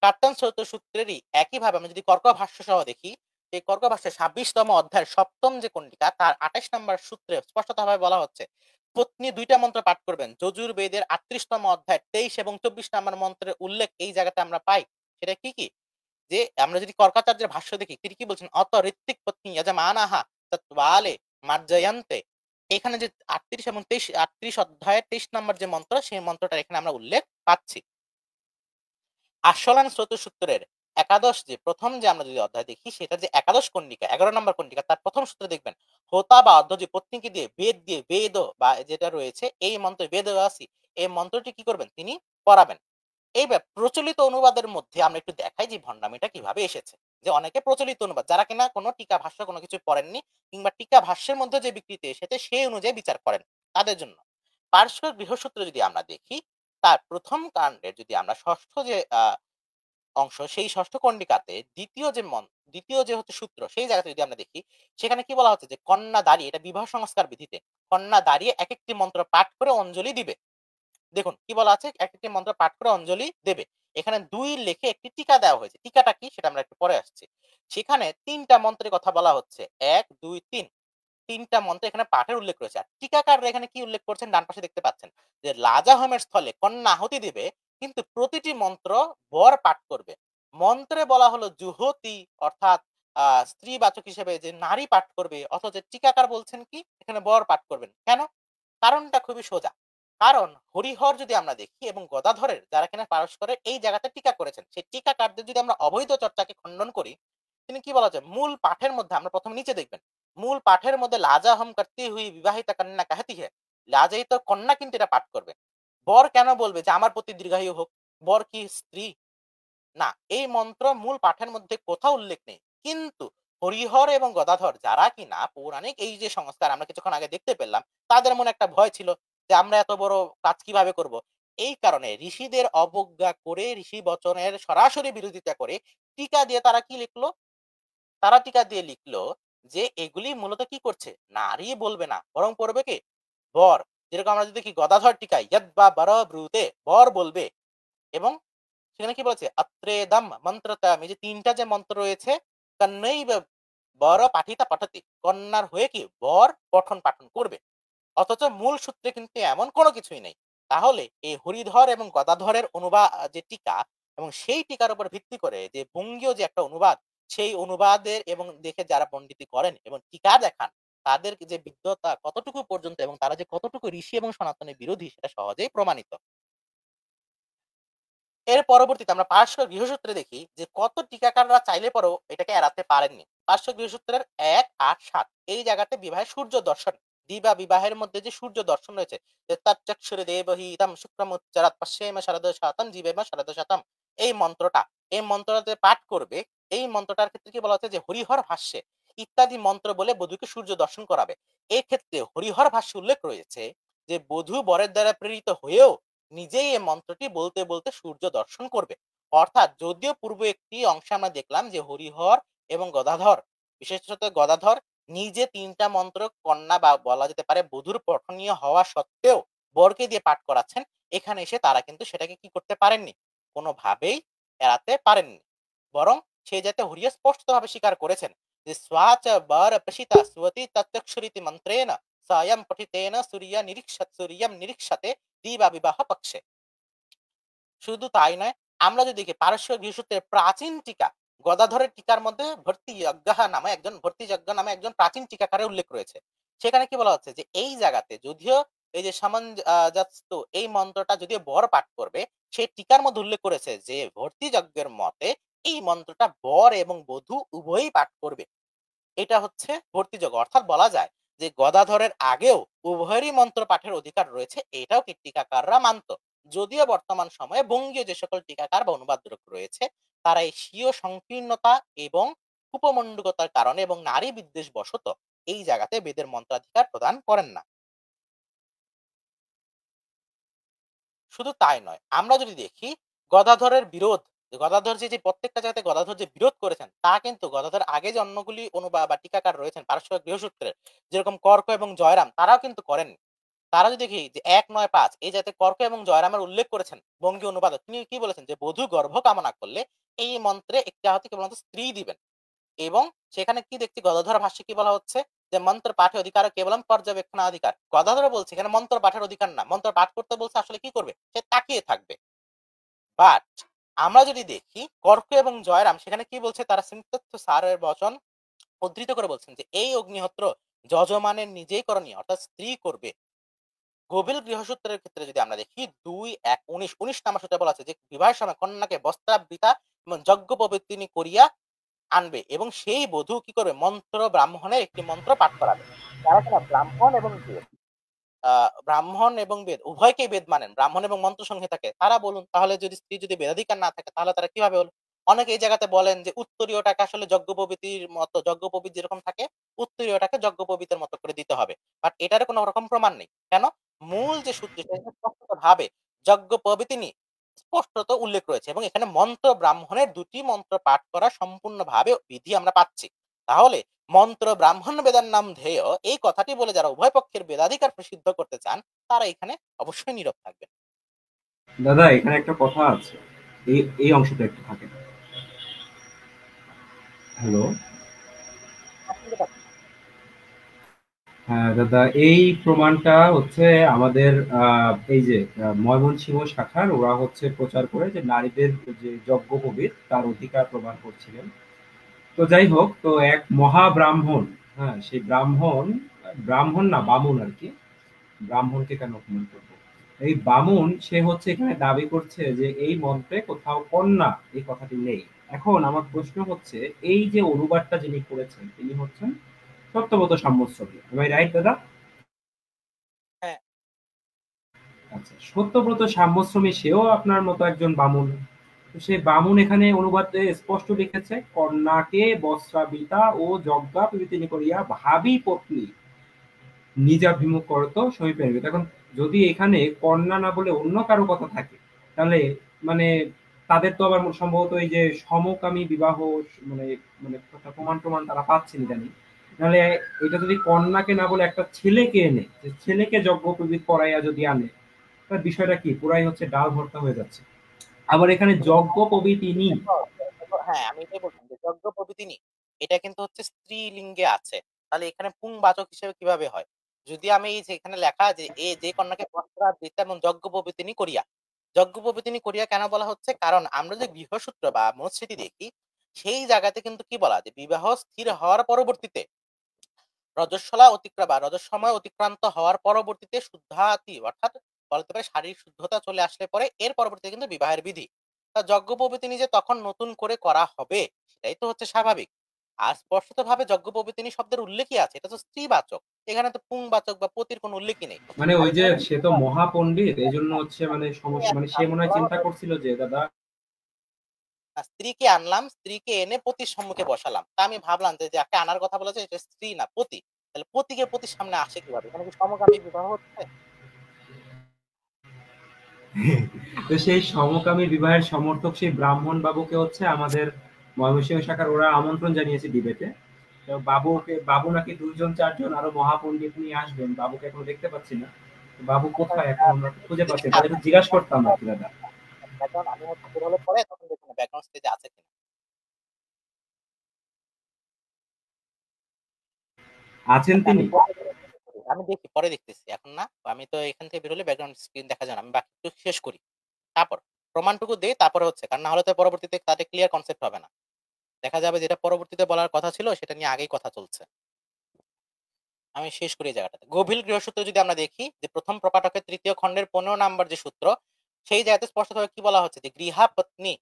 S1: কাট্টান স্রোত সূত্রেরই একইভাবে আমরা যদি কর্ক ভাষ্য সহ দেখি, এই কর্ক ভাষ্যের 26তম অধ্যায়ের সপ্তম যে কণ্ডিকা তার 28 নম্বর সূত্রে স্পষ্টতভাবে বলা হচ্ছে পত্নী দুইটা মন্ত্র পাঠ করবেন। যজুর্বেদের 38তম অধ্যায় 23 এবং 24 নম্বর মন্ত্রের উল্লেখ এই জায়গাতে আমরা পাই। সেটা কি কি, যে আমরা যদি কর্কাচার্যের ভাষ্য দেখি তিনি কি বলছেন, অত ঋত্বিক পত্নী যজমানাহা তৎবালে মার্জয়ন্তে, এখানে যে 38 এবং 23 38 অধ্যায়ের 23 নম্বর যে মন্ত্র, সেই মন্ত্রটা এখানে আমরা উল্লেখ পাচ্ছি। আশ্বলান স্রোত সূত্রের একাদশ যে প্রথম যে আমরা যদি অধ্যায় দেখি, সেটা যে একাদশ কণ্ডিকা 11 নম্বর কণ্ডিকা তার প্রথম সূত্রে দেখবেন হোতা বা অর্ধ যে পত্নীকে দিয়ে বেদ বা যেটা রয়েছে এই মন্ত্র বেদবাসী এই মন্ত্রটি কি করবেন তিনি পড়াবেন। এইবার প্রচলিত অনুবাদের মধ্যে আমরা একটু দেখাই যে ভণ্ডামিটা কিভাবে এসেছে। যে অনেকে প্রচলিত অনুবাদ যারা কিনা কোনো টিকা ভাষ্য কোনো কিছু পড়েননি কিংবা টিকা ভাষ্যের মধ্যে যে বিকৃতি এসেছে সেই অনুযায়ী বিচার করেন, তাদের জন্য পার্শ্ব গৃহসূত্র যদি আমরা দেখি, তার প্রথম কাণ্ডের যদি আমরা ষষ্ঠ যে অংশ, সেই ষষ্ঠ কণ্ডিকাতে দ্বিতীয় যে হচ্ছে সূত্র, সেই জায়গাতে যদি আমরা দেখি সেখানে কি বলা হচ্ছে যে কন্যা দাঁড়িয়ে, এটা বিবাহ সংস্কার বিধিতে কন্যা দাঁড়িয়ে এক একটি মন্ত্র পাঠ করে অঞ্জলি দিবে। দেখুন কি বলা আছে, এক একটি মন্ত্র পাঠ করে অঞ্জলি দেবে। এখানে 2 লিখে একটি টিকা দেওয়া হয়েছে, টিকাটা কি সেটা আমরা একটু পরে আসছি। সেখানে 3টা মন্ত্রের কথা বলা হচ্ছে, 1 2 3 3টা মন্ত্র এখানে পাঠের উল্লেখ রয়েছে। আর টিকাকাররা এখানে কি উল্লেখ করছেন ডান পাশে দেখতে পাচ্ছেন যে লাজা হোমের স্থলে কন্যা আহুতি দিবে, কিন্তু প্রতিটি মন্ত্র বর পাঠ করবে। মন্ত্রে বলা হলো জুহতি অর্থাৎ স্ত্রীবাচক হিসেবে যে নারী পাঠ করবে, অথচ টিকাকার বলছেন কি এখানে বর পাঠ করবেন। কেন? কারণটা খুবই সোজা। কারণ হরিহর যদি আমরা দেখি এবং গদাধরের যারা কিনা পারস্পরের এই জায়গাতে টিকা করেছেন, সেই টিকাকারদের যদি আমরা অবৈধ চর্চাকে খণ্ডন করি, তিনি কি বলা যায় মূল পাঠের মধ্যে আমরা প্রথমে নিচে দেখবেন মূল পাঠের মধ্যে লাজা হম করতে হুই বিবাহিতা কন্যা কাহতি হে, লাজায়িত কন্যা কিন্তু এটা পাঠ করবে। বর কেন বলবে যে আমার প্রতি দীর্ঘায়ু হোক? বর কি স্ত্রী? না, এই মন্ত্র মূল পাঠের মধ্যে কোথাও উল্লেখ নেই। কিন্তু হরিহর এবং গদাধর যারা কিনা পৌরাণিক এই যে সংস্কার আমরা কিছুক্ষণ আগে দেখতে পেলাম, তাদের মনে একটা ভয় ছিল যে আমরা এত বড় কাজ কিভাবে করব। এই কারণে ঋষিদের অবজ্ঞা করে, ঋষি বচনের সরাসরি বিরোধিতা করে টিকা দিয়ে তারা কি লিখলো? তারা টিকা দিয়ে লিখলো যে এগুলি মূলত কি করছে? নারী বলবে না, বরং পড়বে কে? বর। যেরকম আমরা যদি দেখি গদাধর টিকায় ইয়দ বা বর ব্রুতে, বর বলবে। এবং সেখানে কি বলেছে? অত্রেদম মন্ত্রতাম, এই যে তিনটা যে মন্ত্র রয়েছে, কন্যই বর পাঠিতা পঠতি, কন্যার হয়ে কি বর পঠন পাঠন করবে। অথচ মূল সূত্রে কিন্তু এমন কোনো কিছুই নেই। তাহলে এই হরিধর এবং গদাধরের অনুবাদ যে টিকা, এবং সেই টিকার উপর ভিত্তি করে যে বঙ্গীয় যে একটা অনুবাদ, সেই অনুবাদের এবং দেখে যারা পণ্ডিতি করেন এবং টিকা দেখান, তাদের যে বিদ্বতা কতটুকু পর্যন্ত এবং তারা যে কতটুকু ঋষি এবং সনাতনের বিরোধী সেটা সহজেই প্রমাণিত। এর পরবর্তীতে আমরা পার্শ্ব গৃহসূত্রে দেখি যে কত টিকাকাররা চাইলে পরেও এটাকে এড়াতে পারেননি। পার্শ্ব গৃহসূত্রের ১, ৮, ৭ এই জায়গাতে বিবাহের সূর্য দর্শন, দিবা বিবাহের মধ্যে যে সূর্য দর্শন রয়েছে, যে তচ্চক্ষুরে দেবহি ইদম শুক্রমুচ্চারাত পশ্যেম শারদ শাতম জীবেম শারদ শাতম, এই মন্ত্রটা, এই মন্ত্রটা পাঠ করবে। এই মন্ত্রটার ক্ষেত্রে কি বলা হচ্ছে? যে হরিহর ভাষ্যে ইত্যাদি মন্ত্র বলে বধূকে সূর্য দর্শন করাবে। এই ক্ষেত্রে হরিহর ভাষ্যে উল্লেখ রয়েছে যে বধূ বরের দ্বারা প্রেরিত হয়েও নিজেই এই মন্ত্রটি বলতে বলতে সূর্য দর্শন করবে। অর্থাৎ যদিও পূর্ব একটি অংশে আমরা দেখলাম যে হরিহর এবং গদাধর, বিশেষত গদাধর নিজে তিনটা মন্ত্র কন্যা বা বলা যেতে পারে বধূর পঠনীয় হওয়া সত্ত্বেও বরকে দিয়ে পাঠ করাচ্ছেন, এখানে এসে তারা কিন্তু সেটাকে কি করতে পারেননি? কোনোভাবেই এড়াতে পারেননি। বরং সে যাতে হরিয়া স্পষ্টভাবে স্বীকার করেছেন যে স্বাচ বর প্রসিতা স্বতি তত্ক্ষরিতি মন্ত্রেণ স্বয়ং পঠিতেন সূর্যম নিরীক্ষতে দিবা বিবাহ পক্ষে। শুধু তাই নয়, আমরা যদি দেখি পারস্য গৃহসূত্রের প্রাচীন টিকা, গদাধরের টিকার মধ্যে ভর্তি যজ্ঞ নামে একজন প্রাচীন টিকাকারের উল্লেখ রয়েছে। সেখানে কি বলা হচ্ছে? যে এই জায়গাতে যদিও এই যে সামঞ্জস্য এই মন্ত্রটা যদিও বর পাঠ করবে, সেই টিকার মধ্যে উল্লেখ করেছে যে ভর্তি যজ্ঞের মতে এই মন্ত্রটা বর এবং বধূ উভয়ই পাঠ করবে। এটা হচ্ছে ভর্তিযোগ্য। অর্থাৎ বলা যায় যে গদাধরের আগেও উভয়েরই মন্ত্র পাঠের অধিকার রয়েছে, এটাও কি টিকাকাররা মানত। যদিও বর্তমান সময়ে বঙ্গীয় যে সকল টিকাকার বা অনুবাদক রয়েছে, তারা এই স্বীয় সংকীর্ণতা এবং উপমণ্ডুকতার কারণে এবং নারী বিদ্বেষ বশত এই জায়গাতে বেদের মন্ত্রাধিকার প্রদান করেন না। শুধু তাই নয়, আমরা যদি দেখি গদাধরের বিরোধ, গদাধর যে প্রত্যেকটা জায়গাতে গদাধর যে বিরোধ করেছেন, তা কিন্তু গদাধর আগে যে অন্যগুলি অনুবাদ বা টিকাকার রয়েছেন পারস্য গৃহসূত্রের, যেরকম কর্ক এবং জয়রাম, তারাও কিন্তু করেননি। তারা যদি দেখি যে ১, ৯, ৫ এই জাতে কর্ক এবং জয়রামের উল্লেখ করেছেন বঙ্গীয় অনুবাদক, তিনি কি বলেছেন? যে বধূ গর্ভ কামনা করলে এই মন্ত্রে একটি আহতি কেবলমাত্র স্ত্রী দিবেন। এবং সেখানে কি দেখছি? গদাধর ভাষ্যে কি বলা হচ্ছে? যে মন্ত্র পাঠে অধিকার কেবলম পর্যবেক্ষণাধিকার। গদাধর বলছে এখানে মন্ত্র পাঠের অধিকার না, মন্ত্র পাঠ করতে বলছে, আসলে কি করবে? সে তাকিয়ে থাকবে। বাট আমরা যদি দেখি কর্ক এবং জয়রাম, সেখানে কি বলছে? তারা সিংতত্ব সারের বচন উদ্ধৃত করে বলছেন যে এই অগ্নিহোত্র যজমানের নিজেই করণীয়, অর্থাৎ স্ত্রী করবে। গভীর গৃহসূত্রের ক্ষেত্রে যদি আমরা দেখি ২, ১, ১৯ নাম্বার সূত্রে বলা আছে যে বিবাহের সময় কন্যাকে বস্ত্রাবৃতা এবং যজ্ঞ পবিত্রিনী করিয়া আনবে, এবং সেই বধূ কি করবে? মন্ত্র ব্রাহ্মণের একটি মন্ত্র পাঠ করাবে। তারা কিনা ব্রাহ্মণ এবং বেদ উভয়কেই বেদ মানেন, ব্রাহ্মণ এবং মন্ত্র সংহিতাকে। তারা বলুন তাহলে যদি স্ত্রী যদি বেদাধিকার না থাকে, তাহলে তারা কিভাবে হলো? অনেকে এই জায়গাতে বলেন যে উত্তরীয়টাকে আসলে যজ্ঞোপবীতির মতো, যজ্ঞোপবীত যেরকম থাকে উত্তরীয়টাকে যজ্ঞোপবীতের মতো করে দিতে হবে। বাট এটার কোনো রকম প্রমাণ নেই। কেন? মূল যে সূত্র সেখানে স্পষ্টত ভাবে যজ্ঞোপবীতিনী স্পষ্টত উল্লেখ রয়েছে, এবং এখানে মন্ত্র ব্রাহ্মণের দুটি মন্ত্র পাঠ করা সম্পূর্ণভাবে বিধি আমরা পাচ্ছি। তাহলে মন্ত্র ব্রাহ্মণ বেদার নাম ধেয় এই কথাটি বলে যারা উভয় পক্ষের বেদাধিকার প্রসিদ্ধ করতে চান, তারা এখানে অবশ্যই নীরব থাকবেন।
S2: দাদা এখানে একটা কথা আছে, এই এই অংশটা একটু থাকে। হ্যালো। হ্যাঁ দাদা, এই প্রমাণটা হচ্ছে আমাদের এই যে ময়মনসিংহ শাখার ওরা হচ্ছে প্রচার করে যে নারীদের যে যজ্ঞোপবীত তার অধিকার প্রমাণ করছিলেন। তো যাই হোক, তো এক মহাব্রাহ্মণ, হ্যাঁ সেই ব্রাহ্মণ, ব্রাহ্মণ না বামুন আর কি, ব্রাহ্মণকে কেন অপমান করবো, এই বামুন সে হচ্ছে এখানে দাবি করছে যে এই মন্ত্রে কোথাও কন্যা এই কথাটি নেই। এখন আমার প্রশ্ন হচ্ছে, এই যে অনুবাদটা যিনি করেছেন তিনি হচ্ছেন সত্যব্রত সাম্যশ্রমী। Am I right দাদা?
S1: হ্যাঁ।
S2: আচ্ছা, সত্যব্রত সাম্যশ্রমী সেও আপনার মতো একজন বামুন। তো সেই বামুন এখানে অনুবাদে স্পষ্ট লিখেছে, কন্যাকে বস্ত্রাবৃতা ও যজ্ঞাপরিতিনী করিয়া ভাবী পত্নী নিজাভিমুখ করত সমীপে আনিবে। এখন যদি এখানে কন্যা না বলে অন্য কারো কথা থাকে, তাহলে মানে তাদের তো আবার সম্ভবত এই যে সমকামী বিবাহ মানে মানে একটা প্রমাণ-টমাণ তারা পাচ্ছেন ইদানিং। নাহলে এটা যদি কন্যাকে না বলে একটা ছেলেকে এনে, যে ছেলেকে যজ্ঞোপবীত করাইয়া যদি আনে, তাহলে বিষয়টা কি? পুরাই হচ্ছে ডাল ভর্তা হয়ে যাচ্ছে। আবার এখানে যজ্ঞোপবীতিনী।
S1: দেখো, হ্যাঁ, আমি এটাই বললাম যে যজ্ঞ প্রভৃতিনি এটা কিন্তু হচ্ছে স্ত্রীলিঙ্গে আছে। তাহলে এখানে পুংবাচক হিসেবে কিভাবে হয়? যদি আমি এই যে এখানে লেখা যে যে কন্যাকে বস্ত্রাবৃতা এবং যজ্ঞ প্রভৃতিনি করিয়া। যজ্ঞ প্রভৃতিনি করিয়া কেন বলা হচ্ছে? কারণ আমরা যে গৃহসূত্র বা মনুস্মৃতি দেখি, সেই জায়গাতে কিন্তু কি বলা যে বিবাহ স্থির হওয়ার পরবর্তীতে রজস্বলা অতিক্রাম বা রজস্সময় অতিক্রান্ত হওয়ার পরবর্তীতে শুদ্ধাতি অর্থাৎ বলতে পারে শারীরিক শুদ্ধতা চলে আসলে পরে এর পরবর্তীতে কিন্তু বিবাহের বিধি। তা যজ্ঞোপবীতিনী যে তখন নতুন করে করা হবে সেটাই তো হচ্ছে স্বাভাবিক। আর স্পষ্টত ভাবে যজ্ঞোপবীতিনী শব্দের উল্লেখই আছে, এটা তো স্ত্রীবাচক। এখানে তো পুংবাচক বা পতির কোনো উল্লেখই নেই।
S2: মানে
S1: আর
S2: ওই যে
S1: এখানে
S2: সে তো মহাপণ্ডিত, এইজন্য হচ্ছে মানে সমস্যা, মানে সে মনে হয় চিন্তা করছিল যে দাদা
S1: স্ত্রীকে আনলাম, স্ত্রীকে এনে পতির সম্মুখে বসালাম, তা আমি ভাবলাম যে যাকে আনার কথা বলেছে এটা স্ত্রী না পতি। তাহলে পতিকে পতির সামনে আসে কিভাবে? এখানে কি সমকামী বিবাহ হচ্ছে?
S2: তো সেই সমকামী বিবাহের সমর্থক সেই ব্রাহ্মণ বাবুকে হচ্ছে আমাদের ময়মনসিংহ শাখার ওরা আমন্ত্রণ জানিয়েছে ডিবেটে। তো বাবু নাকি ২ জন ৪ জন আরো মহাপণ্ডিত নিয়ে আসবেন। বাবুকে এখনো দেখতে পাচ্ছি না। তো বাবু কোথায় এখন আমরা খুঁজে পাচ্ছি না। তাহলে একটু জিজ্ঞাসা করতাম আরকি দাদা।
S1: ব্যাকগ্রাউন্ড আমি হচ্ছে বের হলে পরে তখন দেখুন ব্যাকগ্রাউন্ড স্টেজে আছে কিনা।
S2: আছেন
S1: আচ্ছা,
S2: তিনি?
S1: আমি দেখি পরে দেখতেছি এখন না। আমি তো এখান থেকে বের হলে ব্যাকগ্রাউন্ড স্ক্রিন দেখা যায় না, আমি বাকি একটু শেষ করি, তারপর প্রমাণটুকু দেই, তারপরে হচ্ছে কারণ না হলে তো পরবর্তীতে তাদের ক্লিয়ার কনসেপ্ট হবে না। দেখা যাবে যেটা পরবর্তীতে বলার কথা ছিল সেটা নিয়ে আগেই কথা চলছে। আমি শেষ করি এই জায়গাটাতে। গভীর গৃহসূত্র যদি আমরা দেখি যে প্রথম প্রপাঠকের ৩য় খণ্ডের ১৫ নাম্বার যে সূত্র, সেই জায়গাতে স্পষ্টভাবে কি বলা হচ্ছে যে গৃহা পত্নী,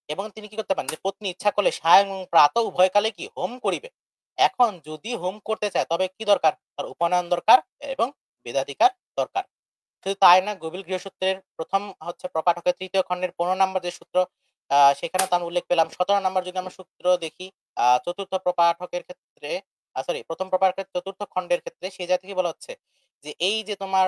S1: এবং তিনি কি করতে পারেন যে পত্নী ইচ্ছা করলে সায়ং এবং প্রাত উভয়কালে কি হোম করিবে। এখন যদি হোম করতে চায় তবে কি দরকার? তার উপনয়ন দরকার এবং বেদাধিকার দরকার। শুধু তাই না, গভীর গৃহসূত্রের প্রথম হচ্ছে প্রপাঠকের ৩য় খণ্ডের ১৫ নাম্বার যে সূত্র, সেখানে তার উল্লেখ পেলাম। ১৭ নাম্বার যদি আমরা সূত্র দেখি, চতুর্থ প্রপাঠকের ক্ষেত্রে, সরি প্রথম প্রপাঠকের ৪র্থ খণ্ডের ক্ষেত্রে সেই জায়গা থেকে বলা হচ্ছে যে এই যে তোমার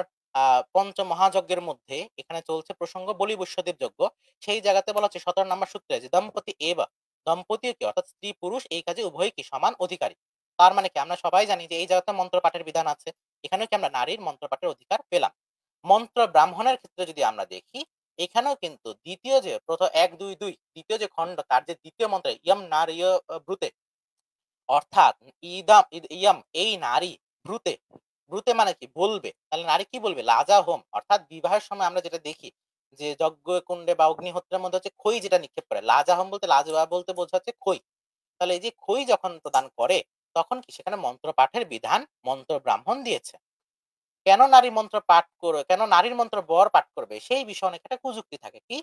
S1: পঞ্চ মহাযজ্ঞের মধ্যে এখানে চলছে প্রসঙ্গ বলি বৈশ্যদেব যজ্ঞ। সেই জায়গাতে বলা হচ্ছে ১৭ নাম্বার সূত্রে যে দম্পতি এবা, দম্পতিও কি অর্থাৎ স্ত্রী পুরুষ এই কাজে উভয়ই কি সমান অধিকারী। তার মানে কি আমরা সবাই জানি যে এই জায়গাতে মন্ত্র পাঠের বিধান আছে, এখানেও কি আমরা নারীর মন্ত্র পাঠের অধিকার পেলাম। মন্ত্র ব্রাহ্মণের ক্ষেত্রে যদি আমরা দেখি, এখানেও কিন্তু দ্বিতীয় যে প্রথম ১-২-২ দ্বিতীয় যে খণ্ড তার যে দ্বিতীয় মন্ত্র ইয়ম নারীয় ব্রুতে, অর্থাৎ ইয়াম এই নারী ব্রুতে, ব্রুতে মানে কি বলবে, তাহলে নারী কি বলবে লাজা হোম, অর্থাৎ বিবাহের সময় আমরা যেটা দেখি যে যজ্ঞ কুণ্ডে বা অগ্নিহোত্রের মধ্যে হচ্ছে খই যেটা নিক্ষেপ করে, লাজা হোম বলতে লাজবা বলতে বোঝাচ্ছে খই। তাহলে এই যে খই যখন প্রদান করে তখন কি সেখানে মন্ত্র পাঠের বিধান মন্ত্র ব্রাহ্মণ দিয়েছে। কেন নারী মন্ত্র পাঠ করবে, কেন নারীর মন্ত্র বর পাঠ করবে, সেই বিষয়ে অনেক একটা কুযুক্তি থাকে কি,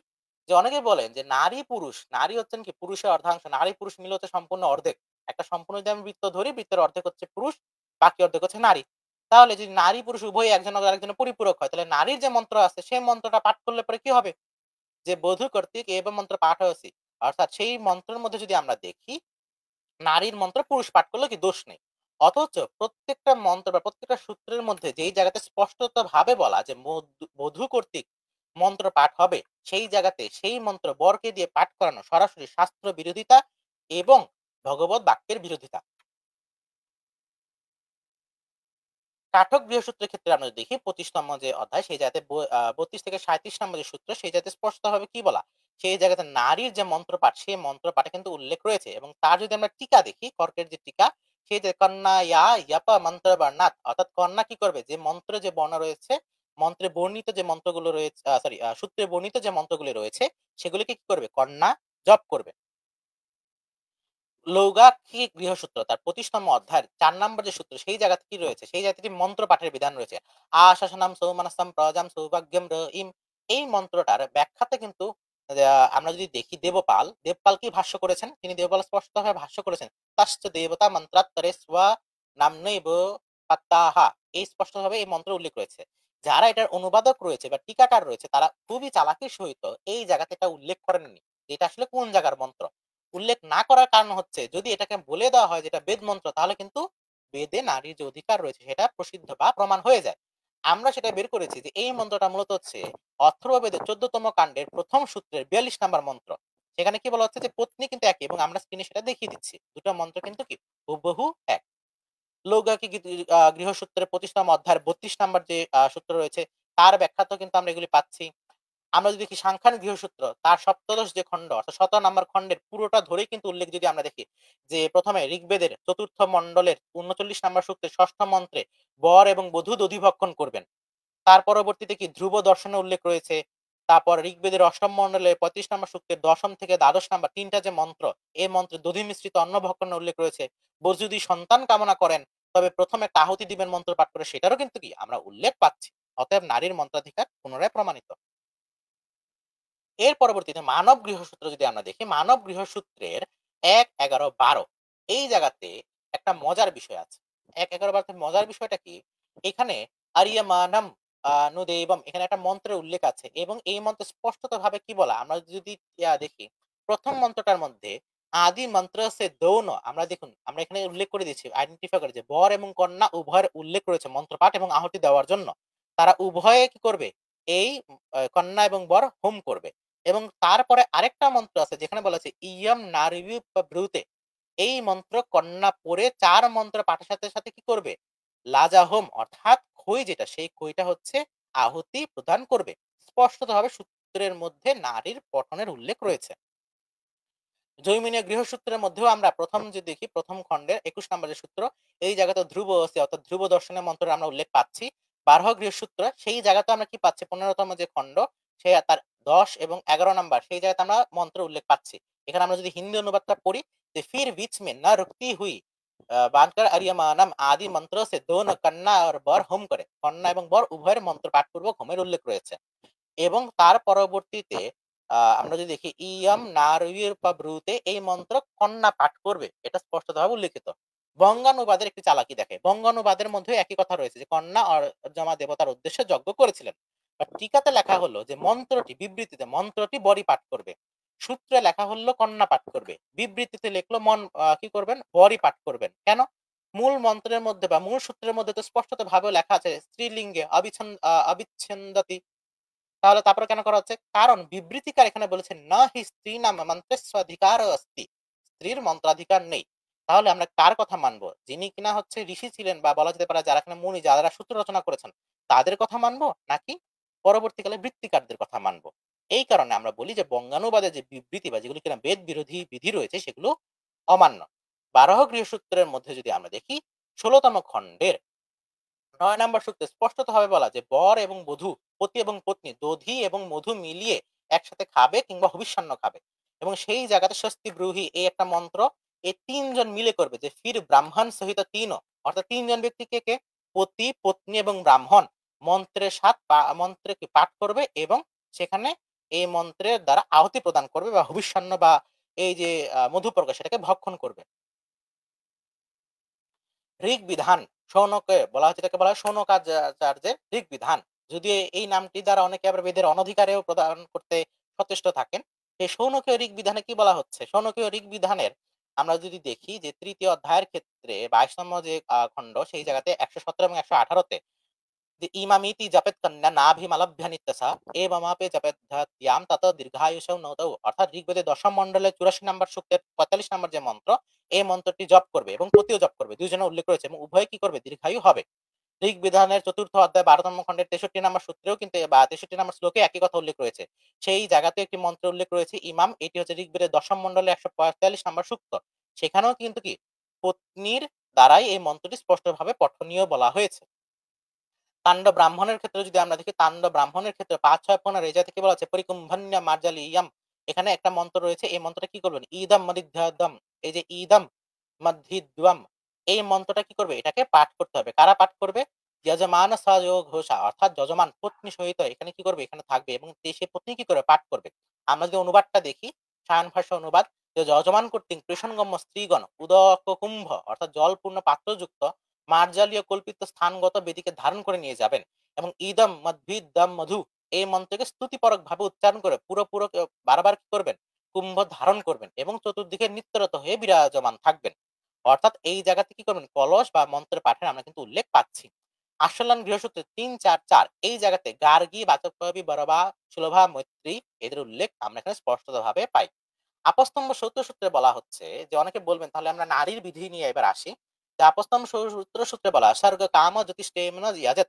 S1: যে অনেকে বলেন যে নারী পুরুষ, নারী হচ্ছেন কি পুরুষের অর্ধাংশ, নারী পুরুষ মিলে হচ্ছে সম্পূর্ণ অর্ধেক। একটা সম্পূর্ণ যদি আমি বৃত্ত ধরি, বৃত্তের অর্ধেক হচ্ছে পুরুষ, বাকি অর্ধেক হচ্ছে নারী। তাহলে যদি নারী পুরুষ উভয় একজন আরেকজনের পরিপূরক হয়, তাহলে নারীর যে মন্ত্র আছে সেই মন্ত্রটা পাঠ করলে পরে কি হবে, যে বধূ কর্তৃক এবং মন্ত্র পাঠ হয়েছে, অর্থাৎ সেই মন্ত্রের মধ্যে যদি আমরা দেখি নারীর মন্ত্র পুরুষ পাঠ করলে কি দোষ নেই। অথচ প্রত্যেকটা মন্ত্র বা প্রত্যেকটা সূত্রের মধ্যে যেই জায়গাতে স্পষ্টত ভাবে বলা যে বধূ কর্তৃক মন্ত্র পাঠ হবে, সেই জায়গাতে সেই মন্ত্র বরকে দিয়ে পাঠ করানো সরাসরি শাস্ত্র বিরোধিতা এবং ভগবত বাক্যের বিরোধিতা। কাঠক গৃহসূত্রের ক্ষেত্রে আমরা দেখি ২৫তম যে অধ্যায় সেই জায়গাতে ৩২ থেকে ৩৭ নম্বর যে সূত্র সেই জায়গাতে স্পষ্টভাবে কি বলা, সেই জায়গাতে নারীর যে মন্ত্রপাঠ সেই মন্ত্রপাঠে কিন্তু উল্লেখ রয়েছে। এবং তার যদি আমরা টিকা দেখি, কর্কের যে টিকা, সেই যে কন্যা ইয়াপা মন্ত্র বর্ণাত, অর্থাৎ কন্যা কি করবে, যে মন্ত্রে যে বর্ণ রয়েছে, মন্ত্রে বর্ণিত যে মন্ত্রগুলো রয়েছে, সরি সূত্রে বর্ণিত যে মন্ত্রগুলি রয়েছে সেগুলিকে কি করবে, কন্যা জপ করবে। লৌগাক্ষী গৃহসূত্র তার ২৫তম অধ্যায়ের ৪ নম্বর যে সূত্র সেই জায়গাতে কি রয়েছে, সেই জায়গাতে মন্ত্র পাঠের বিধান রয়েছে। আশাসনাম সৌমানসাম প্রজাম সৌভাগ্যম রইম। এই মন্ত্রটার ব্যাখ্যাতে কিন্তু আমরা যদি দেখি দেবপাল কি ভাষ্য করেছেন, তিনি দেবপাল স্পষ্টভাবে ভাষ্য করেছেন তাশ্চ দেবতা মন্ত্রাত্তরে স্ব নামনৈব পাত্তাহা, এই স্পষ্টভাবে এই মন্ত্র উল্লেখ রয়েছে। যারা এটার অনুবাদক রয়েছে বা টিকাকার রয়েছে তারা খুবই চালাকির সহিত এই জায়গাতে এটা উল্লেখ করেননি যে এটা আসলে কোন জায়গার মন্ত্র। উল্লেখ না করার কারণ হচ্ছে যদি এটাকে বলে দেওয়া হয় যেটা বেদ মন্ত্র তাহলে কিন্তু বেদে নারীর যে অধিকার রয়েছে সেটা প্রসিদ্ধ বা প্রমাণ হয়ে যায়। আমরা সেটা বের করেছি যে এই মন্ত্রটা মূলত হচ্ছে অথর্ববেদের 14তম কাণ্ডের প্রথম সূত্রের 42 নম্বর মন্ত্র। সেখানে কি বলা হচ্ছে যে পত্নী কিন্তু একই, এবং আমরা স্ক্রিনে সেটা দেখিয়ে দিচ্ছি। দুটো মন্ত্র কিন্তু কি হুবহু এক। লৌকিক গৃহসূত্রের 25তম অধ্যায়ের 32 নম্বর যে সূত্র রয়েছে তার ব্যাখ্যাতেও কিন্তু আমরা এগুলি পাচ্ছি। আমরা যদি দেখি সাংখ্যানিক গৃহসূত্র তার সপ্তদশ যে খণ্ড অর্থাৎ 17 নম্বর খণ্ডের পুরোটা ধরেই কিন্তু উল্লেখ যদি আমরা দেখি যে প্রথমে ঋগ্বেদের 4র্থ মণ্ডলের 39 নম্বর সূত্রে 6ষ্ঠ মন্ত্রে বর এবং বধূ দধিভক্ষণ করবেন। তার পরবর্তীতে কি ধ্রুব দর্শনে উল্লেখ রয়েছে। তারপর ঋগ্বেদের 8ম মণ্ডলের 35 নম্বর সূক্তের 10ম থেকে দ্বাদশ নম্বর তিনটা যে মন্ত্র, এই মন্ত্রে দধি মিশ্রিত অন্ন ভক্ষণের উল্লেখ রয়েছে। বর যদি সন্তান কামনা করেন তবে প্রথমে একটা আহুতি দিবেন মন্ত্র পাঠ করে, সেটারও কিন্তু কি আমরা উল্লেখ পাচ্ছি। অতএব নারীর মন্ত্রাধিকার পুনরায় প্রমাণিত। এর পরবর্তীতে মানব গৃহসূত্র যদি আমরা দেখি, মানব গৃহসূত্রের 1, 11, 12 এই জায়গাতে একটা মজার বিষয় আছে। 1, 11, 12 মজার বিষয়টা কি, এখানে আরিয়মানম নুদেবম এখানে একটা মন্ত্রের উল্লেখ আছে এবং এই মন্ত্রে স্পষ্টত ভাবে কি বলা, আমরা যদি দেখি প্রথম মন্ত্রটার মধ্যে আদি মন্ত্র সে দৌন, আমরা দেখুন আমরা এখানে উল্লেখ করে দিচ্ছি আইডেন্টিফাই করে যে বর এবং কন্যা উভয়ের উল্লেখ রয়েছে মন্ত্রপাঠ এবং আহুতি দেওয়ার জন্য। তারা উভয়ে কি করবে, এই কন্যা এবং বর হোম করবে। এবং তারপরে আরেকটা মন্ত্র আছে যেখানে বলা আছে ইয়ম নারীবি ব্রুতে, এই মন্ত্র কন্যা পড়ে 4 মন্ত্র পাঠের সাথে সাথে কি করবে, লাজাহোম অর্থাৎ খই যেটা সেই খইটা হচ্ছে আহুতি প্রদান করবে। স্পষ্টতভাবে সূত্রের মধ্যে নারীর পঠনের উল্লেখ রয়েছে। জৈমিনীয় গৃহসূত্রের মধ্যেও আমরা প্রথম যে দেখি প্রথম খণ্ডের 21 নম্বর যে সূত্র, এই জায়গাতে ধ্রুব আছে অর্থাৎ ধ্রুব দর্শনের মন্ত্রের আমরা উল্লেখ পাচ্ছি। বারহ গৃহসূত্র সেই জায়গাতে আমরা কি পাচ্ছি 15তম যে খণ্ড সে তার 10 এবং 11 নম্বর সেই জায়গাতে আমরা মন্ত্র উল্লেখ পাচ্ছি। এখানে আমরা যদি হিন্দি অনুবাদটা পড়ি যে ফির बीच में न रुकती हुई बांधकर আরিয়ামানম আদি মন্ত্র সে দোনো কন্যা আর বর হোম করে, কন্যা এবং বর উভয়ের মন্ত্র পাঠপূর্বক হোমের উল্লেখ রয়েছে। এবং তার পরবর্তীতে আমরা যদি দেখি ইয়ম নারীর ব্রুতে এই মন্ত্র কন্যা পাঠ করবে, এটা স্পষ্টভাবে উল্লেখিত। বঙ্গানুবাদের একটি চালাকি দেখে, বঙ্গানুবাদের মধ্যে একই কথা রয়েছে যে কন্যা অর্জমা দেবতার উদ্দেশ্যে যজ্ঞ করেছিলেন। টিকাতে লেখা হলো যে মন্ত্রটি বিবৃতিতে মন্ত্রটি বরই পাঠ করবে, সূত্রে লেখা হলো কন্যা পাঠ করবে, বিবৃতিতে লিখলো কি করবেন বরই পাঠ করবেন। কেন? মূল মন্ত্রের মধ্যে বা মূল সূত্রের মধ্যে তো স্পষ্টত ভাবে লেখা আছে স্ত্রীলিঙ্গে অবিচ্ছেন্দাতি, তাহলে তারপরে কেন করা হচ্ছে? কারণ বিবৃতিকার এখানে বলেছেন না হি স্ত্রী নাম মন্ত্রেস্বাধিকার অস্তি, স্ত্রীর মন্ত্রাধিকার নেই। তাহলে আমরা কার কথা মানবো? যিনি কিনা হচ্ছে ঋষি ছিলেন বা বলা যেতে পারে যারা কিনা মুনি, যারা সূত্র রচনা করেছেন তাদের কথা মানবো নাকি পরবর্তীকালে বৃত্তিকারদের কথা মানবো? এই কারণে আমরা বলি যে বঙ্গানুবাদে যে বিবৃতি বা যেগুলো কিনা বেদ বিরোধী বিধি রয়েছে সেগুলো অমান্য। বারহ গৃহসূত্রের মধ্যে যদি আমরা দেখি 16তম খণ্ডের 9 নম্বর সূত্রে স্পষ্টতভাবে বলা যে বর এবং বধূ, পতি এবং পত্নী দধি এবং মধু মিলিয়ে একসাথে খাবে কিংবা হবিষ্যান্ন খাবে। এবং সেই জায়গাতে স্বস্তি ব্রূহি এই একটা মন্ত্র এই তিনজন মিলে করবে যে ফির ব্রাহ্মণ সহিত তিন, অর্থাৎ তিনজন ব্যক্তি কে কে, পতি পত্নী এবং ব্রাহ্মণ মন্ত্রের মন্ত্রে কি পাঠ করবে এবং সেখানে এই মন্ত্রের দ্বারা আহুতি প্রদান করবে বা হবিষ্যান্ন বা এই যে মধুপর্ক সেটাকে ভক্ষণ করবে। ঋগ বিধান শৌনকে বলা হয়, যেটাকে বলা হয় শৌনকাচার্যের ঋগ বিধান। যদি এই নামটি দ্বারা অনেকে আবার বেদের অনধিকারেও প্রদান করতে সচেষ্ট থাকেন। এই শৌনকীয় ঋগ বিধানে কি বলা হচ্ছে? শৌনকীয় ঋগ বিধানের আমরা যদি দেখি যে তৃতীয় অধ্যায়ের ক্ষেত্রে 22তম যে খণ্ড সেই জায়গাতে 117 এবং 118 তে ইমামিতি জপেত কন্যা নাভিমালভ্যানিত্যসা এবমাপে জপেদ্ধাত্যাম তত দীর্ঘায়ুষৌ নৌতৌ, অর্থাৎ ঋগ্বেদের দশম মণ্ডলের 84 নম্বর সূক্তের 45 নম্বর যে মন্ত্র, এই মন্ত্রটি জপ করবে এবং পতিও জপ করবে, দুইজনে উল্লেখ রয়েছে এবং উভয় কি করবে দীর্ঘায়ু হবে। ঋগ্বিধানের 4র্থ অধ্যায় 12তম খণ্ডের 63 নম্বর সূত্রেও কিন্তু বা 63 নম্বর শ্লোকে একই কথা উল্লেখ রয়েছে। সেই জায়গাতে একটি মন্ত্র উল্লেখ রয়েছে ইমাম, এটি হচ্ছে ঋগ্বেদের দশম মণ্ডলের 145 নম্বর সূক্ত। সেখানেও কিন্তু কি পত্নীর দ্বারাই এই মন্ত্রটি স্পষ্টভাবে পঠনীয় বলা হয়েছে। তাণ্ড ব্রাহ্মণের ক্ষেত্রে যদি আমরা দেখি তাণ্ড ব্রাহ্মণের ক্ষেত্রে 5, 6, 15 এই জায়গা থেকে বলা আছে পরিকুম্ভন্য মার্জালিয়াম, এখানে একটা মন্ত্র রয়েছে, এই মন্ত্রটা কি করবেন ইদম মদিধ্যাদম, এই যে ইদম মধ্যিদ্বম এই মন্ত্রটা কি করবে এটাকে পাঠ করতে হবে। কারা পাঠ করবে? যজমান সহযোগ ঘোষা, অর্থাৎ যজমান পত্নী সহিত এখানে কি করবে এখানে থাকবে এবং সে পত্নী কি করে পাঠ করবে। আমরা যদি অনুবাদটা দেখি সায়ন ভাষা অনুবাদ যে যজমান কর্তৃক কৃষ্ণগম্য স্ত্রীগণ উদক কুম্ভ অর্থাৎ জলপূর্ণ পাত্রযুক্ত মার্জালীয় কল্পিত স্থানগত বেদিকে ধারণ করে নিয়ে যাবেন এবং ইদম মদ্ভিদম মধু এই মন্ত্রকে স্তুতিপরক ভাবে উচ্চারণ করে পুরো পুরো বারবার কি করবেন, কুম্ভ ধারণ করবেন এবং চতুর্দিকে নিত্যরত হয়ে বিরাজমান থাকবেন। অর্থাৎ এই জায়গাতে কি করবেন, কলস বা মন্ত্র পাঠের আমরা কিন্তু উল্লেখ পাচ্ছি। আশ্বলান গৃহসূত্রে ৩-৪-৪ এই জায়গাতে গার্গী, বাচকবি, বরবা, সুলভা, মৈত্রী এদের উল্লেখ আমরা এখানে স্পষ্টত ভাবে পাই। আপস্তম্ভ সূত্র সূত্রে বলা হচ্ছে যে, অনেকে বলবেন তাহলে আমরা নারীর বিধি নিয়ে এবার আসি। যে আপস্তম্ভ সূত্র সূত্রে বলা স্বর্গ কাম জ্যোতিষ্ঠেমন ইয়াজেত,